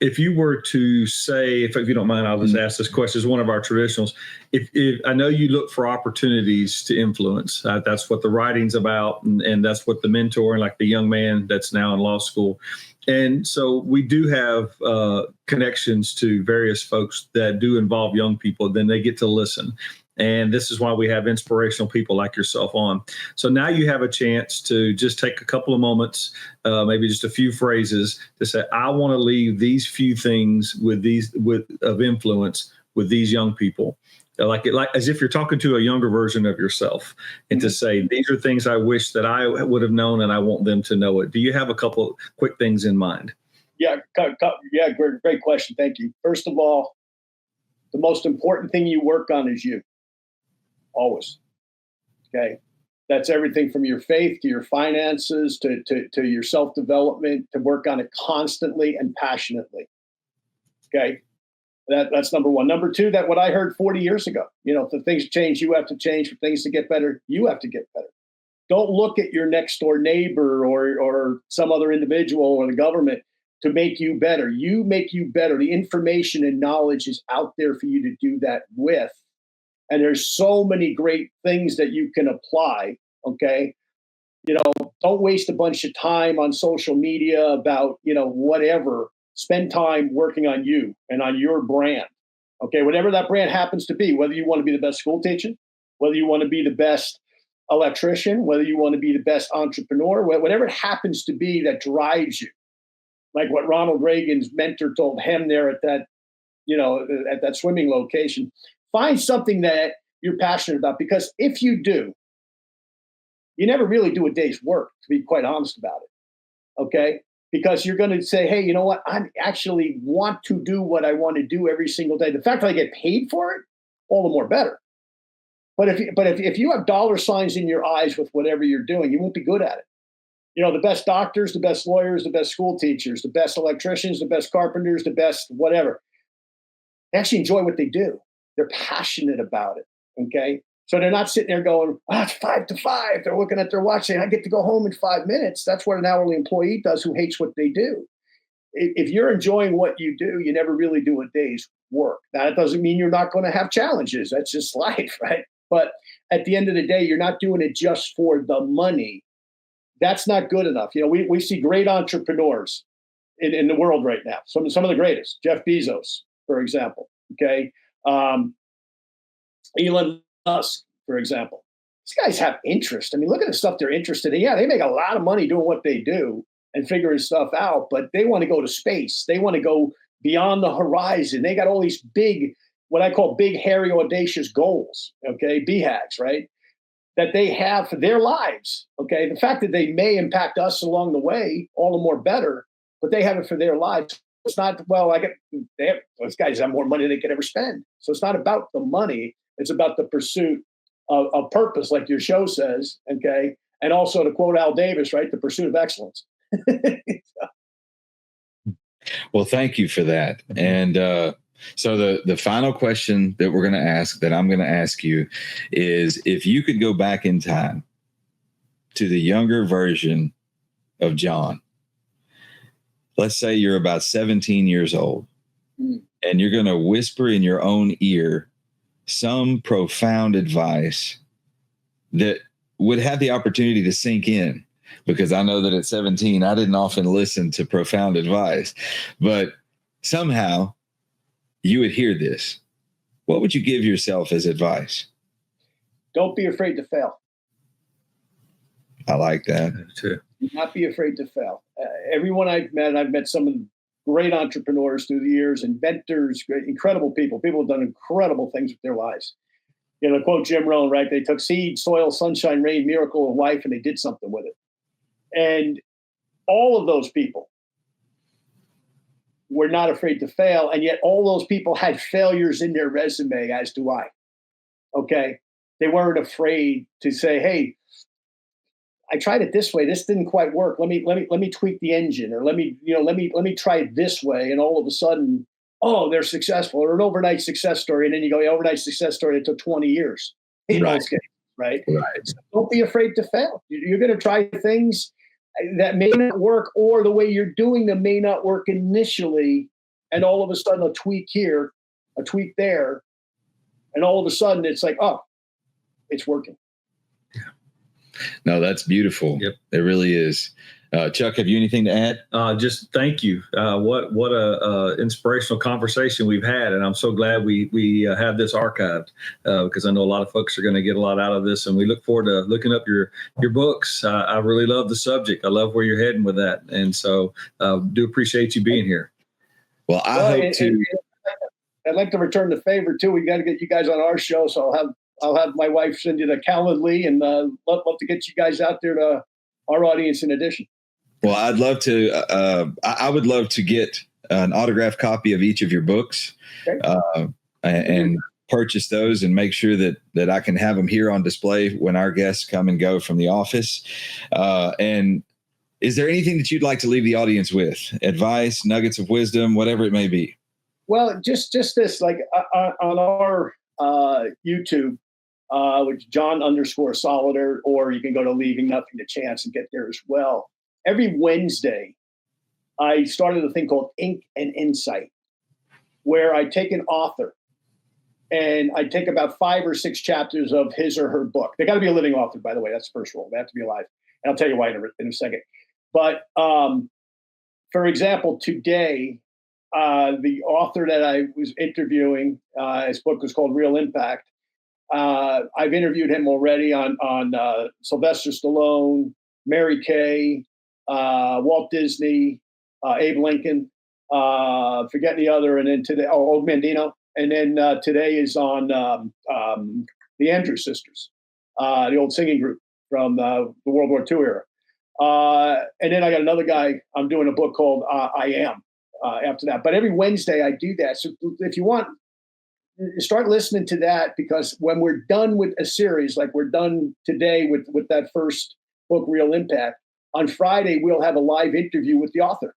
if you were to say, if you don't mind, I'll just ask this question as one of our traditionals. If I know you look for opportunities to influence, that's what the writing's about, and that's what the mentor and like the young man that's now in law school. And so we do have connections to various folks that do involve young people. Then they get to listen. And this is why we have inspirational people like yourself on. So now you have a chance to just take a couple of moments, maybe just a few phrases to say, I want to leave these few things of influence with these young people. Like as if you're talking to a younger version of yourself, and to say, these are things I wish that I would have known and I want them to know it. Do you have a couple quick things in mind? Yeah. Great question. Thank you. First of all, the most important thing you work on is you. Always. Okay. That's everything from your faith to your finances to your self-development, to work on it constantly and passionately. Okay. That's number one. Number two, that what I heard 40 years ago, if things change, you have to change. For things to get better, you have to get better. Don't look at your next door neighbor or some other individual or the government to make you better. You make you better. The information and knowledge is out there for you to do that with. And there's so many great things that you can apply. Okay. Don't waste a bunch of time on social media about, whatever. Spend time working on you and on your brand. Okay. Whatever that brand happens to be, whether you want to be the best school teacher, whether you want to be the best electrician, whether you want to be the best entrepreneur, whatever it happens to be that drives you. Like what Ronald Reagan's mentor told him there at that, at that swimming location. Find something that you're passionate about, because if you do, you never really do a day's work, to be quite honest about it. Okay. Because you're going to say, hey, you know what? I actually want to do what I want to do every single day. The fact that I get paid for it, all the more better. But if you have dollar signs in your eyes with whatever you're doing, you won't be good at it. The best doctors, the best lawyers, the best school teachers, the best electricians, the best carpenters, the best whatever, they actually enjoy what they do. They're passionate about it. Okay. So they're not sitting there going, wow, it's 5 to 5. They're looking at their watch saying, I get to go home in 5 minutes. That's what an hourly employee does who hates what they do. If you're enjoying what you do, you never really do a day's work. Now, that doesn't mean you're not going to have challenges. That's just life, right? But at the end of the day, you're not doing it just for the money. That's not good enough. We see great entrepreneurs in the world right now. Some of the greatest. Jeff Bezos, for example. Okay. Elon Musk, for example. These guys have interest. I mean, look at the stuff they're interested in. Yeah, they make a lot of money doing what they do and figuring stuff out, but they want to go to space. They want to go beyond the horizon. They got all these big, what I call big, hairy, audacious goals, okay, BHAGs, right, that they have for their lives, okay? The fact that they may impact us along the way, all the more better, but they have it for their lives. It's not, those guys have more money than they could ever spend. So it's not about the money. It's about the pursuit of purpose, like your show says, okay? And also, to quote Al Davis, right, the pursuit of excellence. Well, thank you for that. And so the final question that we're going to ask, that I'm going to ask you, is if you could go back in time to the younger version of John, let's say you're about 17 years old, and you're going to whisper in your own ear some profound advice that would have the opportunity to sink in, because I know that at 17, I didn't often listen to profound advice, but somehow you would hear this. What would you give yourself as advice? Don't be afraid to fail. I like that. Too. Do not be afraid to fail. Everyone I've met some of the great entrepreneurs through the years, inventors, great, incredible people. People have done incredible things with their lives. To quote Jim Rohn, right? They took seed, soil, sunshine, rain, miracle of life, and they did something with it. And all of those people were not afraid to fail. And yet all those people had failures in their resume, as do I. Okay. They weren't afraid to say, hey, I tried it this way. This didn't quite work. Let me tweak the engine, or let me try it this way. And all of a sudden, oh, they're successful, or an overnight success story. And then you go, overnight success story. It took 20 years. Right. Right. Right. So don't be afraid to fail. You're going to try things that may not work, or the way you're doing them may not work initially. And all of a sudden, a tweak here, a tweak there. And all of a sudden, it's like, oh, it's working. No, that's beautiful. Yep. It really is. Chuck, have you anything to add? Just thank you. What a inspirational conversation we've had, and I'm so glad we have this archived because I know a lot of folks are going to get a lot out of this, and we look forward to looking up your books. I really love the subject. I love where you're heading with that, and so do appreciate you being here. Well, I'd like to return the favor too. We got to get you guys on our show, so I'll have my wife send you the Calendly, and love to get you guys out there to our audience in addition. Well, I'd love to. I would love to get an autographed copy of each of your books, okay, and purchase those, and make sure that I can have them here on display when our guests come and go from the office. And is there anything that you'd like to leave the audience with? Advice, nuggets of wisdom, whatever it may be. Well, just this, like on our YouTube, which John _Solleder, or you can go to Leaving Nothing to Chance and get there as well. Every Wednesday, I started a thing called Ink and Insight, where I take an author and I take about 5 or 6 chapters of his or her book. They got to be a living author, by the way. That's the first rule. They have to be alive. And I'll tell you why in a second. But for example, today, the author that I was interviewing, his book was called Real Impact. I've interviewed him already on Sylvester Stallone, Mary Kay, Walt Disney, Abe Lincoln, forget the other, and then today, Old Mandino, and then today is on the Andrews Sisters, the old singing group from the World War II era. And then I got another guy. I'm doing a book called I Am after that. But every Wednesday I do that. So if you want, start listening to that, because when we're done with a series, like we're done today with that first book, Real Impact, on Friday, we'll have a live interview with the author.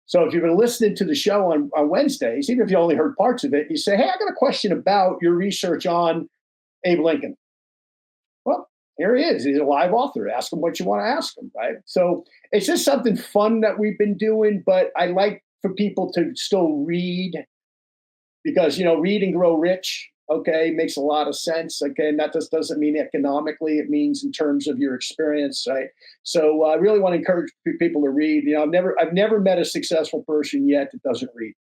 So if you've been listening to the show on Wednesdays, even if you only heard parts of it, you say, hey, I got a question about your research on Abe Lincoln. Well, here he is. He's a live author. Ask him what you want to ask him, right? So it's just something fun that we've been doing, but I like for people to still read, because, read and grow rich, okay, makes a lot of sense, okay, and that just doesn't mean economically. It means in terms of your experience, right? So I really want to encourage people to read. I've never met a successful person yet that doesn't read.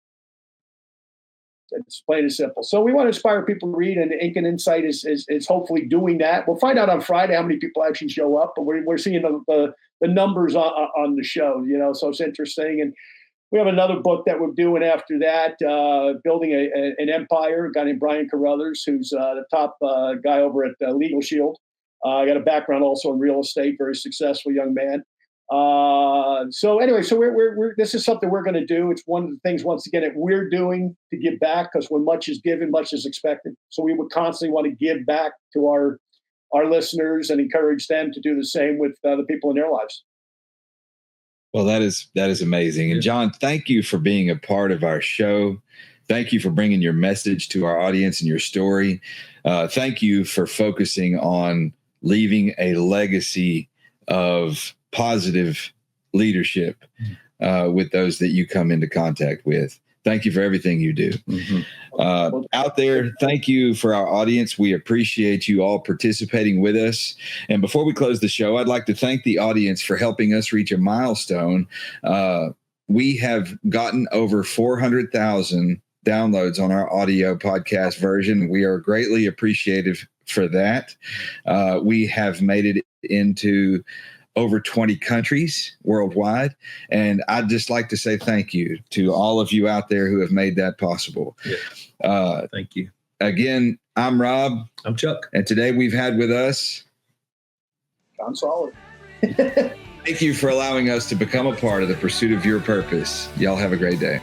It's plain and simple. So we want to inspire people to read, and Ink and Insight is hopefully doing that. We'll find out on Friday how many people actually show up, but we're seeing the numbers on the show, so it's interesting. And we have another book that we're doing after that, building an empire, a guy named Brian Carruthers, who's the top guy over at Legal Shield. I got a background also in real estate, very successful young man. So anyway, we're this is something we're going to do. It's one of the things, once again, that we're doing to give back, because when much is given, much is expected. So we would constantly want to give back to our listeners and encourage them to do the same with the people in their lives. Well, that is amazing. And John, thank you for being a part of our show. Thank you for bringing your message to our audience and your story. Thank you for focusing on leaving a legacy of positive leadership with those that you come into contact with. Thank you for everything you do. Mm-hmm. Out there, thank you for our audience. We appreciate you all participating with us. And before we close the show, I'd like to thank the audience for helping us reach a milestone. We have gotten over 400,000 downloads on our audio podcast version. We are greatly appreciative for that. We have made it into over 20 countries worldwide. And I'd just like to say thank you to all of you out there who have made that possible. Yeah. Thank you. Again, I'm Rob. I'm Chuck. And today we've had with us John Solleder. Thank you for allowing us to become a part of the pursuit of your purpose. Y'all have a great day.